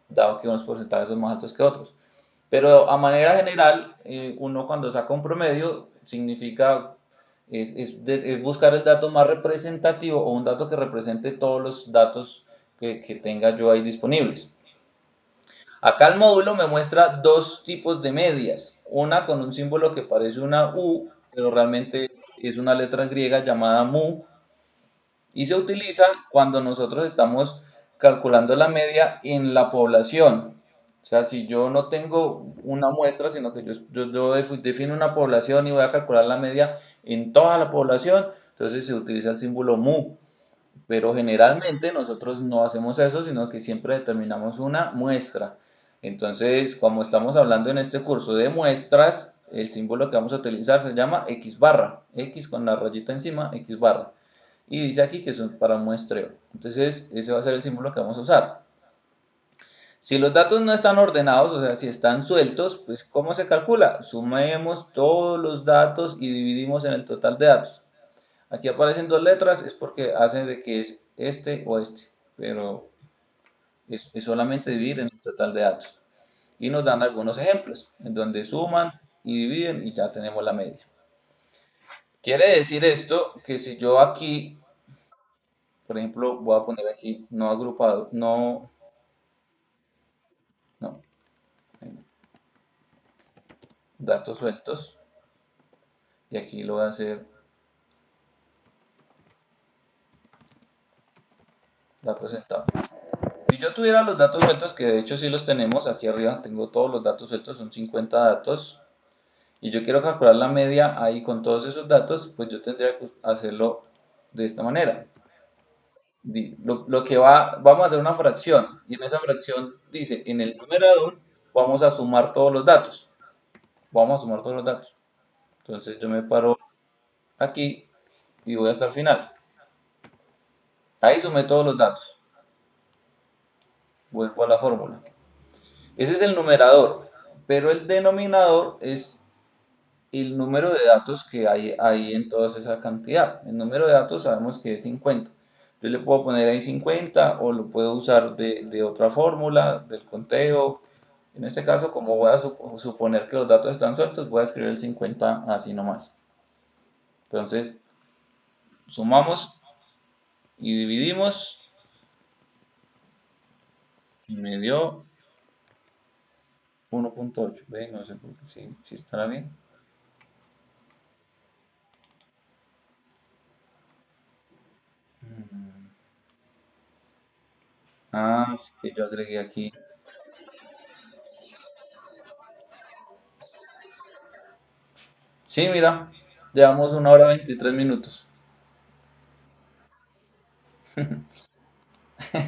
dado que unos porcentajes son más altos que otros. Pero a manera general, uno cuando saca un promedio significa es buscar el dato más representativo o un dato que represente todos los datos que tenga yo ahí disponibles. Acá el módulo me muestra dos tipos de medias. Una con un símbolo que parece una U, pero realmente es una letra griega llamada mu, y se utiliza cuando nosotros estamos calculando la media en la población. O sea, si yo no tengo una muestra, sino que yo defino una población y voy a calcular la media en toda la población, entonces se utiliza el símbolo mu. Pero generalmente nosotros no hacemos eso, sino que siempre determinamos una muestra. Entonces, como estamos hablando en este curso de muestras, el símbolo que vamos a utilizar se llama X barra, X con la rayita encima, X barra. Y dice aquí que son para muestreo. Entonces, ese va a ser el símbolo que vamos a usar. Si los datos no están ordenados, o sea, si están sueltos, pues ¿cómo se calcula? Sumemos todos los datos y dividimos en el total de datos. Aquí aparecen dos letras, es porque hacen de que es este o este, pero es solamente dividir en el total de datos. Y nos dan algunos ejemplos, en donde suman y dividen y ya tenemos la media. Quiere decir esto que si yo aquí, por ejemplo, voy a poner aquí no agrupado, no, datos sueltos, y aquí lo voy a hacer datos sentados. Si yo tuviera los datos sueltos, que de hecho sí los tenemos, aquí arriba tengo todos los datos sueltos, son 50 datos, y yo quiero calcular la media ahí con todos esos datos, pues yo tendría que hacerlo de esta manera. Lo que vamos a hacer una fracción, y en esa fracción dice, en el numerador vamos a sumar todos los datos, vamos a sumar todos los datos. Entonces yo me paro aquí y voy hasta el final. Ahí sumé todos los datos, vuelvo a la fórmula. Ese es el numerador, pero el denominador es el número de datos que hay ahí en toda esa cantidad. El número de datos sabemos que es 50. Yo le puedo poner ahí 50 o lo puedo usar de otra fórmula, del conteo. En este caso, como voy a suponer que los datos están sueltos, voy a escribir el 50 así nomás. Entonces, sumamos y dividimos y me dio 1.8. ¿Ve? No sé por qué, si estará bien. Ah, sí que yo agregué aquí. Sí, mira, llevamos 1 hora 23 minutos.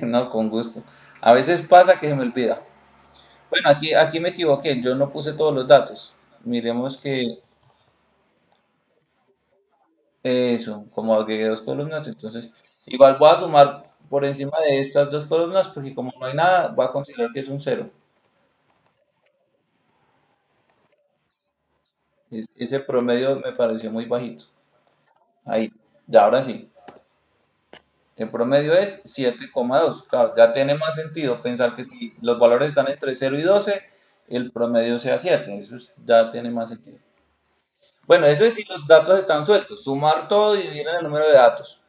No, con gusto. A veces pasa que se me olvida. Bueno, aquí me equivoqué, yo no puse todos los datos. Miremos que eso, como agregué dos columnas, entonces igual voy a sumar por encima de estas dos columnas porque como no hay nada, voy a considerar que es un cero. Ese promedio me pareció muy bajito. Ahí, ya ahora sí. El promedio es 7,2. Claro, ya tiene más sentido pensar que si los valores están entre 0 y 12, el promedio sea 7. Ya tiene más sentido. Bueno, eso es si los datos están sueltos. Sumar todo y dividir en el número de datos.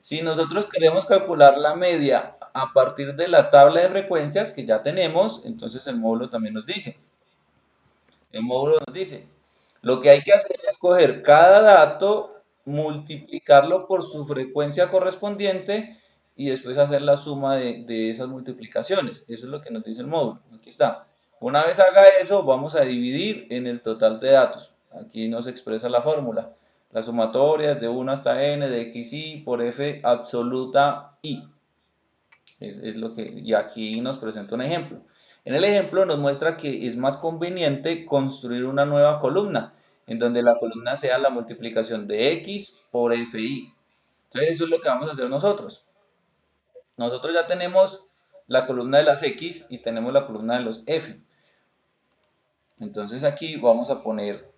Si nosotros queremos calcular la media a partir de la tabla de frecuencias que ya tenemos, entonces el módulo también nos dice. El módulo nos dice, lo que hay que hacer es coger cada dato, multiplicarlo por su frecuencia correspondiente y después hacer la suma de esas multiplicaciones. Eso es lo que nos dice el módulo. Aquí está. Una vez haga eso, vamos a dividir en el total de datos. Aquí nos expresa la fórmula. La sumatoria es de 1 hasta n de xi por f absoluta i. Es lo que, y aquí nos presenta un ejemplo. En el ejemplo nos muestra que es más conveniente construir una nueva columna, en donde la columna sea la multiplicación de x por fi. Entonces eso es lo que vamos a hacer nosotros. Nosotros ya tenemos la columna de las x y tenemos la columna de los f. Entonces aquí vamos a poner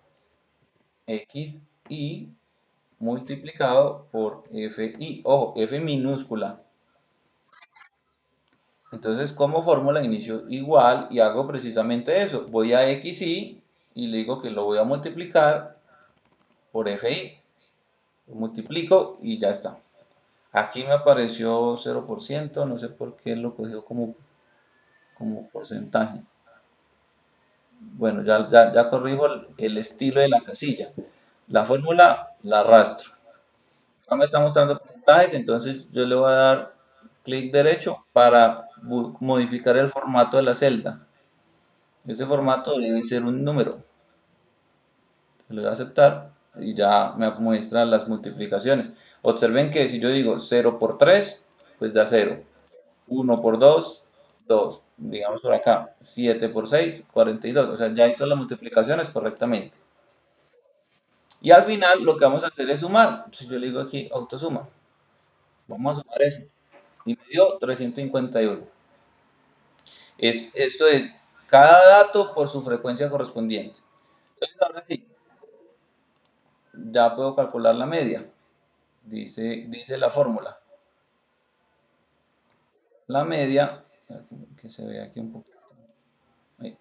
xi multiplicado por fi. Ojo, f minúscula. Entonces, como fórmula, inicio igual y hago precisamente eso. Voy a xi y le digo que lo voy a multiplicar por fi. Lo multiplico y ya está. Aquí me apareció 0%, no sé por qué lo cogió como porcentaje. Bueno, ya corrijo el estilo de la casilla. La fórmula la arrastro. Acá me está mostrando porcentajes, entonces yo le voy a dar clic derecho para modificar el formato de la celda. Ese formato debe ser un número. Le doy a aceptar y ya me muestra las multiplicaciones. Observen que si yo digo 0 por 3, pues da 0. 1 por 2, 2. Digamos por acá, 7 por 6, 42. O sea, ya hizo las multiplicaciones correctamente. Y al final lo que vamos a hacer es sumar. Si yo le digo aquí autosuma, vamos a sumar eso. Y me dio 351. Esto es cada dato por su frecuencia correspondiente. Entonces ahora sí, ya puedo calcular la media. Dice la fórmula. La media, que se ve aquí un poquito. Ahí.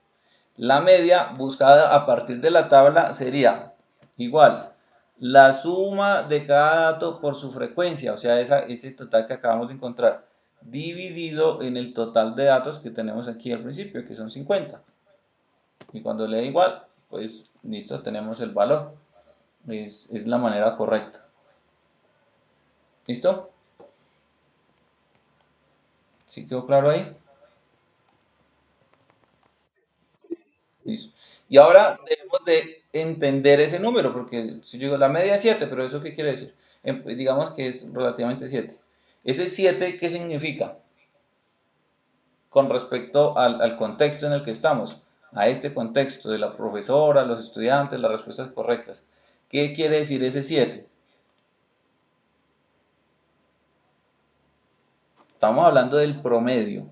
La media buscada a partir de la tabla sería igual la suma de cada dato por su frecuencia, o sea, ese total que acabamos de encontrar, dividido en el total de datos que tenemos aquí al principio, que son 50. Y cuando le da igual, pues listo, tenemos el valor. Es la manera correcta. ¿Listo? ¿Sí quedó claro ahí? Listo. Y ahora debemos de entender ese número, porque si yo digo la media es 7, pero ¿eso qué quiere decir? Digamos que es relativamente 7. ¿Ese 7 qué significa? Con respecto al contexto en el que estamos, a este contexto de la profesora, los estudiantes, las respuestas correctas. ¿Qué quiere decir ese 7? Estamos hablando del promedio.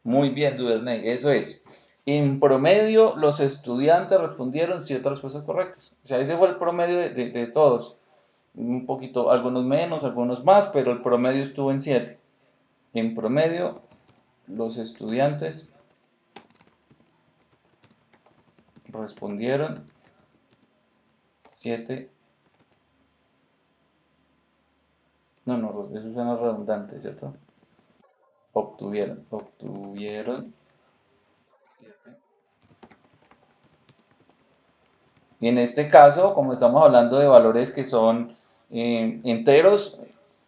Muy bien, Duvernay, eso es. En promedio, los estudiantes respondieron 7 respuestas correctas. O sea, ese fue el promedio de todos. Un poquito, algunos menos, algunos más, pero el promedio estuvo en 7. En promedio, los estudiantes respondieron 7. No, no, eso suena redundante, ¿cierto? Obtuvieron 7. Y en este caso, como estamos hablando de valores que son enteros,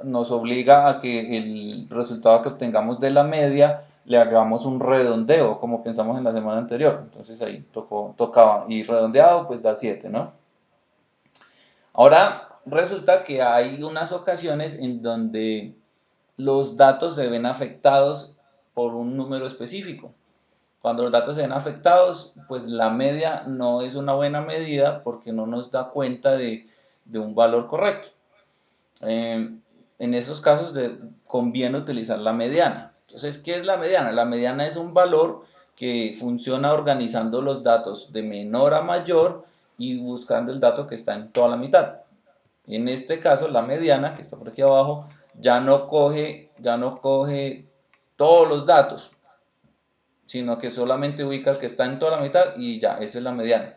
nos obliga a que el resultado que obtengamos de la media le hagamos un redondeo, como pensamos en la semana anterior. Entonces ahí tocaba. Y redondeado, pues da 7, ¿no? Ahora resulta que hay unas ocasiones en donde los datos se ven afectados por un número específico. Cuando los datos se ven afectados, pues la media no es una buena medida porque no nos da cuenta de un valor correcto. En esos casos conviene utilizar la mediana. Entonces, ¿qué es la mediana? La mediana es un valor que funciona organizando los datos de menor a mayor y buscando el dato que está en toda la mitad. En este caso, la mediana, que está por aquí abajo, ya no coge todos los datos, sino que solamente ubica el que está en toda la mitad y ya, esa es la mediana.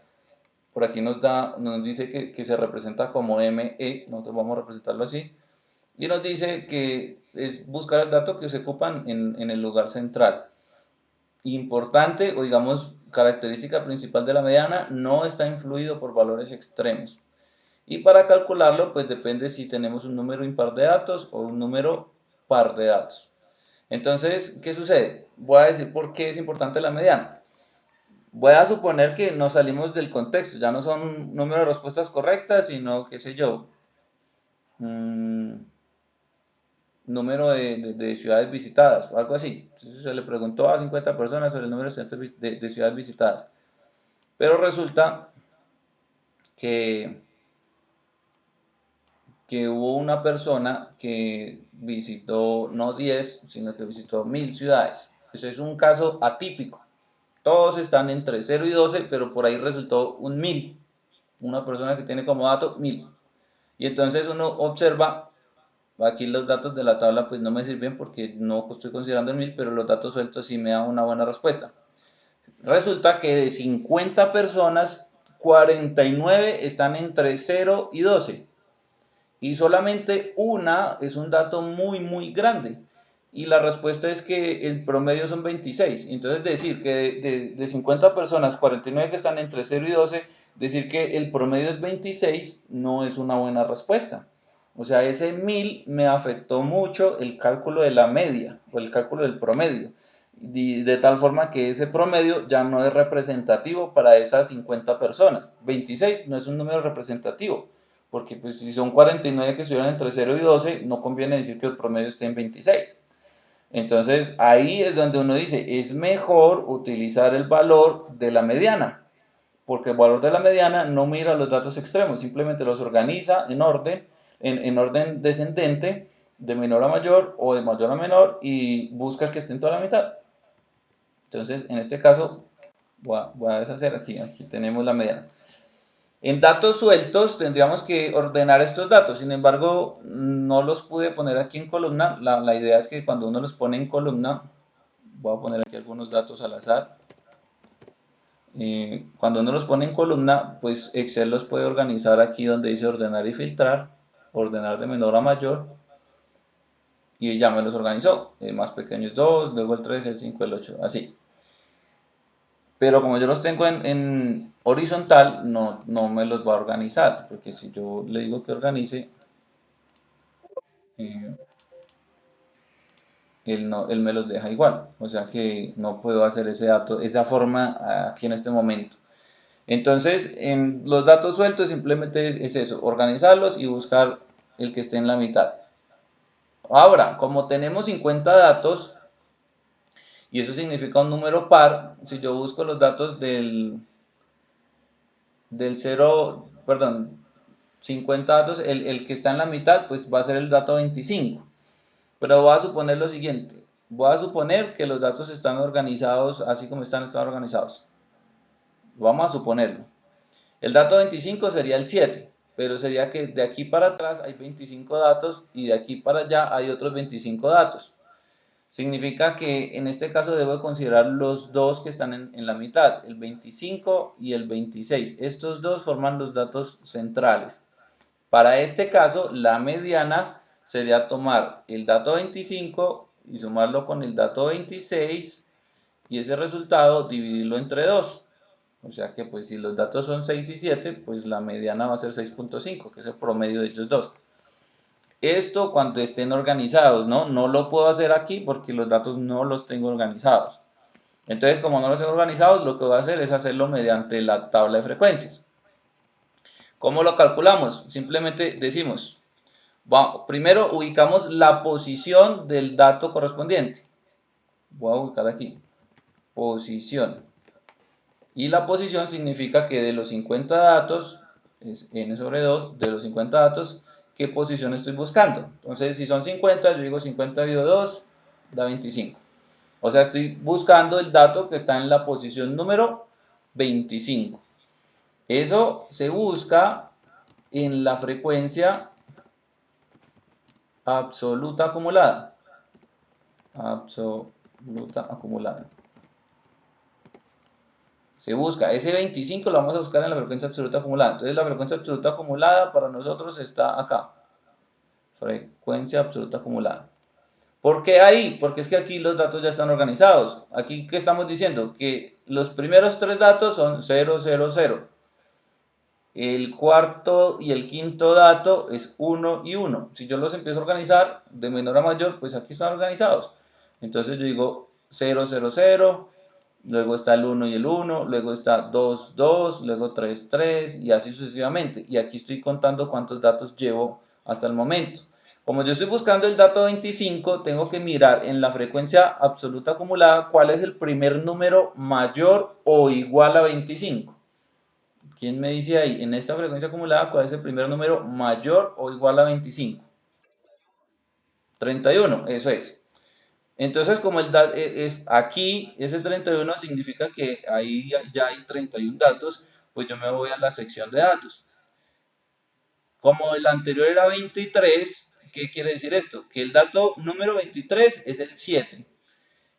por aquí nos dice que se representa como ME, nosotros vamos a representarlo así, y nos dice que es buscar el dato que se ocupan en el lugar central. Importante, o digamos, característica principal de la mediana, no está influido por valores extremos. Y para calcularlo, pues depende si tenemos un número impar de datos o un número par de datos. Entonces, ¿qué sucede? Voy a decir por qué es importante la mediana. Voy a suponer que nos salimos del contexto, ya no son un número de respuestas correctas, sino, qué sé yo, número de ciudades visitadas o algo así. Entonces, se le preguntó a 50 personas sobre el número de estudiantes de ciudades visitadas. Pero resulta que, que hubo una persona que visitó no 10, sino que visitó 1000 ciudades. Eso es un caso atípico. Todos están entre 0 y 12, pero por ahí resultó un 1000. Una persona que tiene como dato 1000. Y entonces uno observa, aquí los datos de la tabla pues no me sirven porque no estoy considerando el 1000, pero los datos sueltos sí me dan una buena respuesta. Resulta que de 50 personas, 49 están entre 0 y 12. Y solamente una es un dato muy, muy grande. Y la respuesta es que el promedio son 26. Entonces decir que de 50 personas, 49 que están entre 0 y 12, decir que el promedio es 26 no es una buena respuesta. O sea, ese 1000 me afectó mucho el cálculo de la media o el cálculo del promedio. De tal forma que ese promedio ya no es representativo para esas 50 personas. 26 no es un número representativo, porque pues si son 49 que estuvieran entre 0 y 12, no conviene decir que el promedio esté en 26. Entonces ahí es donde uno dice, es mejor utilizar el valor de la mediana, porque el valor de la mediana no mira los datos extremos, simplemente los organiza en orden descendente, de menor a mayor o de mayor a menor, y busca que esté en toda la mitad. Entonces, en este caso, voy a deshacer aquí tenemos la mediana. En datos sueltos tendríamos que ordenar estos datos, sin embargo, no los pude poner aquí en columna. La idea es que cuando uno los pone en columna, voy a poner aquí algunos datos al azar. Cuando uno los pone en columna, pues Excel los puede organizar aquí donde dice ordenar y filtrar, ordenar de menor a mayor, y ya me los organizó. El más pequeño es 2, luego el 3, el 5, el 8, así. Pero como yo los tengo en horizontal, no me los va a organizar, porque si yo le digo que organice, eh, él me los deja igual. O sea que no puedo hacer ese dato, esa forma aquí en este momento. Entonces, en los datos sueltos simplemente es eso, organizarlos y buscar el que esté en la mitad. Ahora, como tenemos 50 datos, y eso significa un número par, si yo busco los datos del 0, perdón, 50 datos, el que está en la mitad, pues va a ser el dato 25. Pero voy a suponer lo siguiente, voy a suponer que los datos están organizados así como están organizados. Vamos a suponerlo. El dato 25 sería el 7, pero sería que de aquí para atrás hay 25 datos y de aquí para allá hay otros 25 datos. Significa que en este caso debo considerar los dos que están en la mitad, el 25 y el 26. Estos dos forman los datos centrales. Para este caso, la mediana sería tomar el dato 25 y sumarlo con el dato 26 y ese resultado dividirlo entre 2. O sea que pues si los datos son 6 y 7, pues la mediana va a ser 6.5, que es el promedio de ellos dos. Esto cuando estén organizados, ¿no? No lo puedo hacer aquí porque los datos no los tengo organizados. Entonces, como no los tengo organizados, lo que voy a hacer es hacerlo mediante la tabla de frecuencias. ¿Cómo lo calculamos? Simplemente decimos, primero ubicamos la posición del dato correspondiente. Voy a ubicar aquí, posición. Y la posición significa que de los 50 datos, es n sobre 2, de los 50 datos, ¿qué posición estoy buscando? Entonces, si son 50, yo digo 50 dividido 2, da 25. O sea, estoy buscando el dato que está en la posición número 25. Eso se busca en la frecuencia absoluta acumulada. Absoluta acumulada. Se busca, ese 25 lo vamos a buscar en la frecuencia absoluta acumulada. Entonces la frecuencia absoluta acumulada para nosotros está acá. Frecuencia absoluta acumulada. ¿Por qué ahí? Porque es que aquí los datos ya están organizados. Aquí, ¿qué estamos diciendo? Que los primeros tres datos son 0, 0, 0. El cuarto y el quinto dato es uno y uno. Si yo los empiezo a organizar de menor a mayor, pues aquí están organizados. Entonces yo digo 0, 0, 0, luego está el uno y el uno, luego está 2, 2, luego 3, 3 y así sucesivamente. Y aquí estoy contando cuántos datos llevo hasta el momento. Como yo estoy buscando el dato 25, tengo que mirar en la frecuencia absoluta acumulada cuál es el primer número mayor o igual a 25. ¿Quién me dice ahí? En esta frecuencia acumulada, ¿cuál es el primer número mayor o igual a 25? 31, eso es. Entonces, como es aquí, ese 31 significa que ahí ya hay 31 datos, pues yo me voy a la sección de datos. Como el anterior era 23, ¿qué quiere decir esto? Que el dato número 23 es el 7.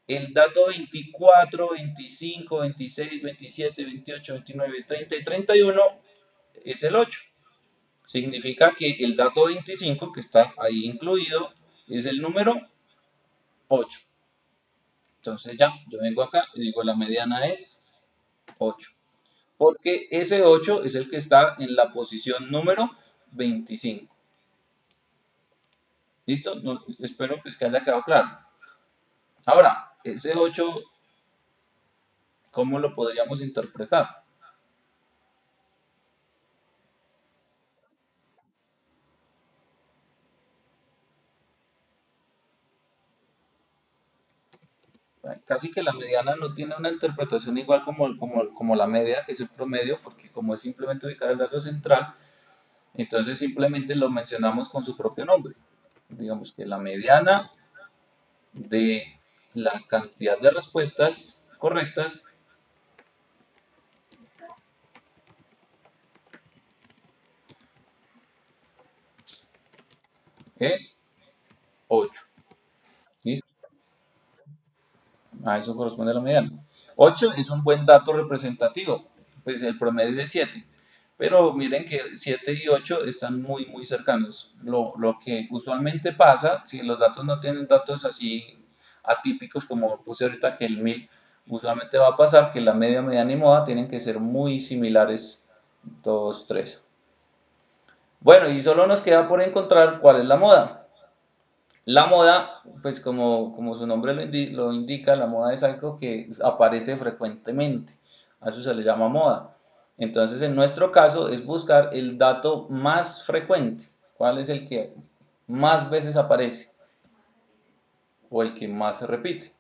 El dato 24, 25, 26, 27, 28, 29, 30 y 31 es el 8. Significa que el dato 25 que está ahí incluido es el número 8. Entonces ya, yo vengo acá y digo la mediana es 8. Porque ese 8 es el que está en la posición número 25. ¿Listo? No, espero pues que haya quedado claro. Ahora, ese 8, ¿cómo lo podríamos interpretar? Casi que la mediana no tiene una interpretación igual como la media, que es el promedio, porque como es simplemente ubicar el dato central, entonces simplemente lo mencionamos con su propio nombre. Digamos que la mediana de la cantidad de respuestas correctas es 8. ¿Listo? A eso corresponde la mediana. 8 es un buen dato representativo, pues el promedio es de 7. Pero miren que 7 y 8 están muy, muy cercanos. Lo que usualmente pasa, si los datos no tienen datos así atípicos como puse ahorita que el 1000, usualmente va a pasar que la media, mediana y moda tienen que ser muy similares todos tres. Bueno, y solo nos queda por encontrar cuál es la moda. La moda, pues como su nombre lo indica, la moda es algo que aparece frecuentemente. A eso se le llama moda. Entonces, en nuestro caso es buscar el dato más frecuente. ¿Cuál es el que más veces aparece? O el que más se repite.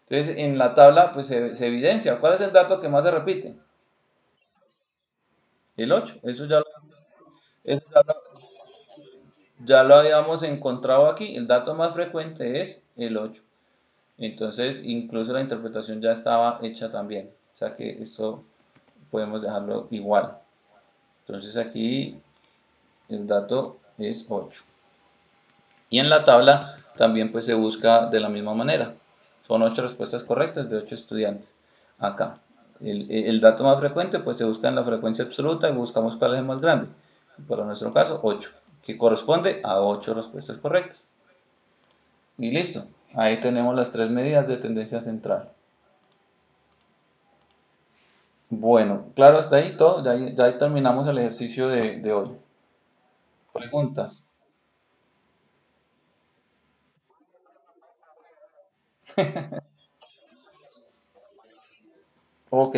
Entonces, en la tabla pues se evidencia. ¿Cuál es el dato que más se repite? El 8. Eso ya lo habíamos encontrado aquí. El dato más frecuente es el 8. Entonces, incluso la interpretación ya estaba hecha también. O sea que esto podemos dejarlo igual. Entonces aquí el dato es 8. Y en la tabla también pues se busca de la misma manera. Son 8 respuestas correctas de 8 estudiantes. Acá. El dato más frecuente pues se busca en la frecuencia absoluta y buscamos cuál es el más grande. Para nuestro caso, 8, que corresponde a 8 respuestas correctas. Y listo. Ahí tenemos las tres medidas de tendencia central. Bueno, claro, hasta ahí todo. Ya ahí terminamos el ejercicio de hoy. Preguntas. Ok.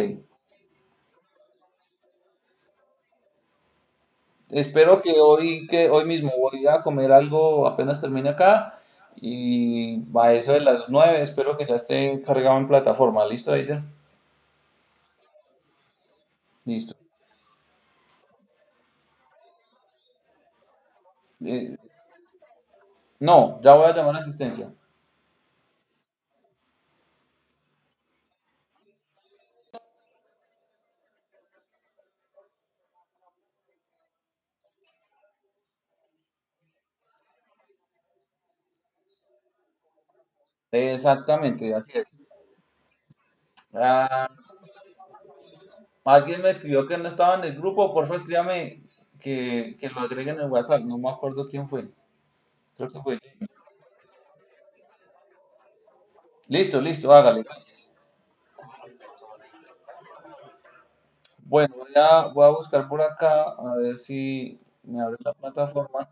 Espero que hoy mismo voy a comer algo apenas termine acá. Y a eso de las 9 espero que ya esté cargado en plataforma. ¿Listo, Eider? Listo. Eh, no, ya voy a llamar a asistencia. Exactamente, así es. Ah, alguien me escribió que no estaba en el grupo, porfa, escríbame que lo agreguen en el WhatsApp. No me acuerdo quién fue. Creo que fue. Listo, listo, hágale. Bueno, voy a buscar por acá a ver si me abre la plataforma.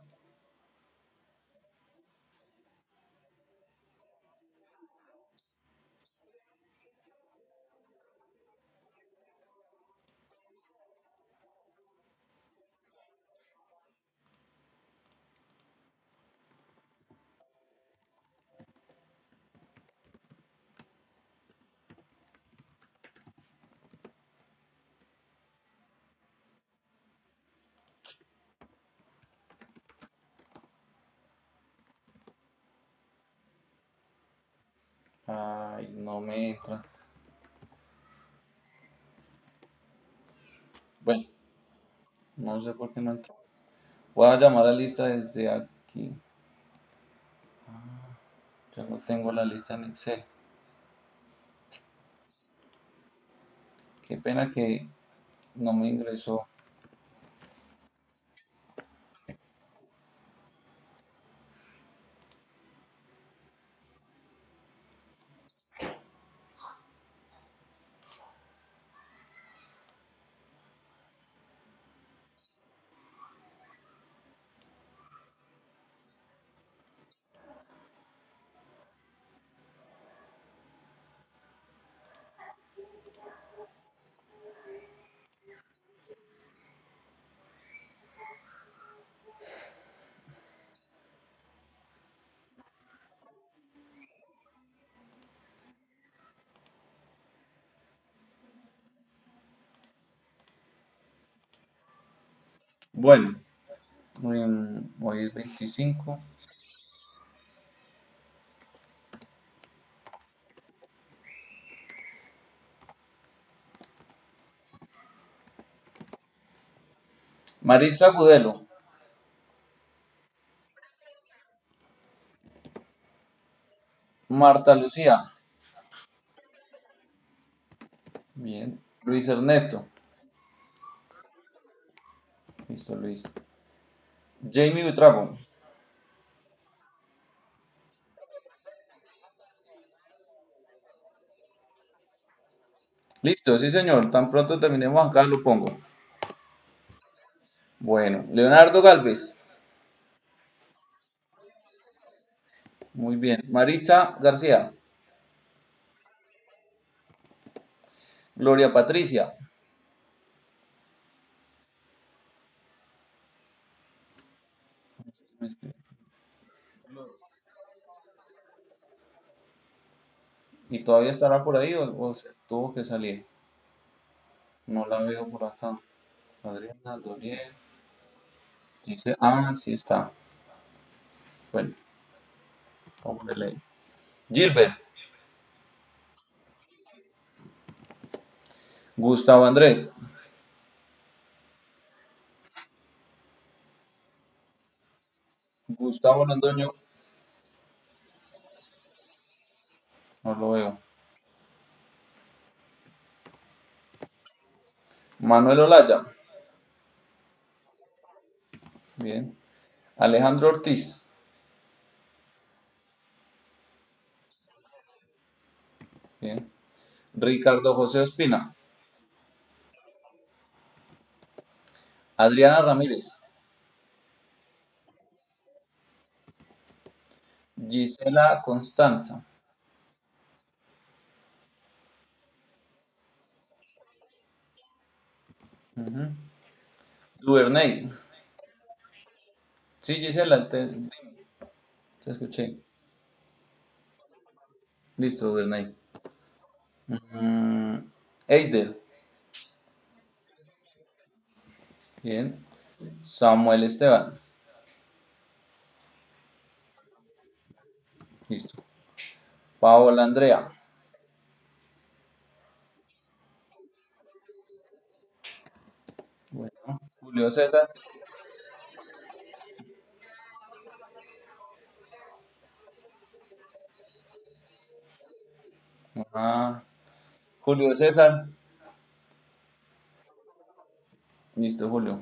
Ay, no me entra. Bueno, no sé por qué no entra. Voy a llamar a la lista desde aquí. Yo no tengo la lista en Excel. Qué pena que no me ingresó. Bueno, hoy es 25. Maritza Gudelo. Marta Lucía. Bien. Luis Ernesto. Listo, Luis. Jamie Buitrago. Listo, sí señor. Tan pronto terminemos acá lo pongo. Bueno, Leonardo Galvez. Muy bien. Maritza García. Gloria Patricia. ¿Y todavía estará por ahí o se tuvo que salir? No la veo por acá. Adriana Dorier. Dice, ah, sí está. Bueno, póngale ahí. Gilbert. Gustavo Andrés. Gustavo Londoño. No lo veo. Manuel Olaya. Bien. Alejandro Ortiz. Bien. Ricardo José Ospina. Adriana Ramírez. Gisela Constanza. Ujú. Duvernay. Sí, Gisela, te escuché. Listo, Duvernay. Eider. Bien. Samuel Esteban. Listo. Paola Andrea. Bueno. Julio César. Ah, Julio César. Listo, Julio.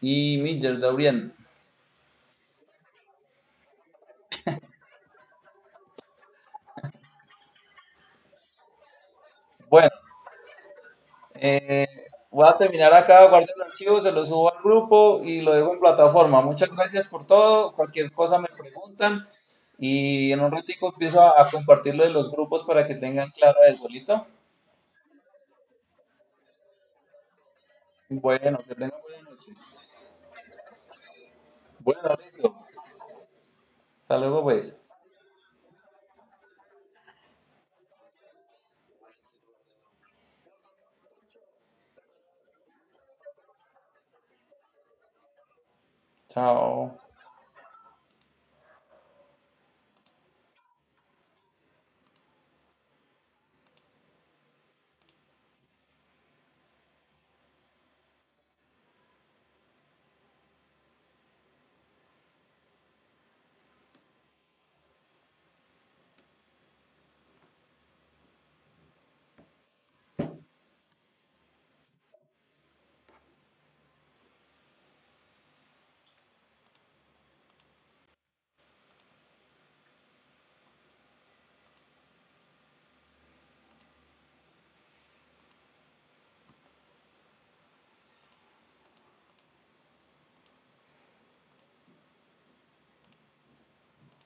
Y Miller Daurian. Bueno, voy a terminar acá, guardo el archivo, se lo subo al grupo y lo dejo en plataforma. Muchas gracias por todo. Cualquier cosa me preguntan y en un ratico empiezo a compartirlo de los grupos para que tengan claro eso. ¿Listo? Bueno, que tengan buena noche. Bueno, listo. Hasta luego, pues. Chao.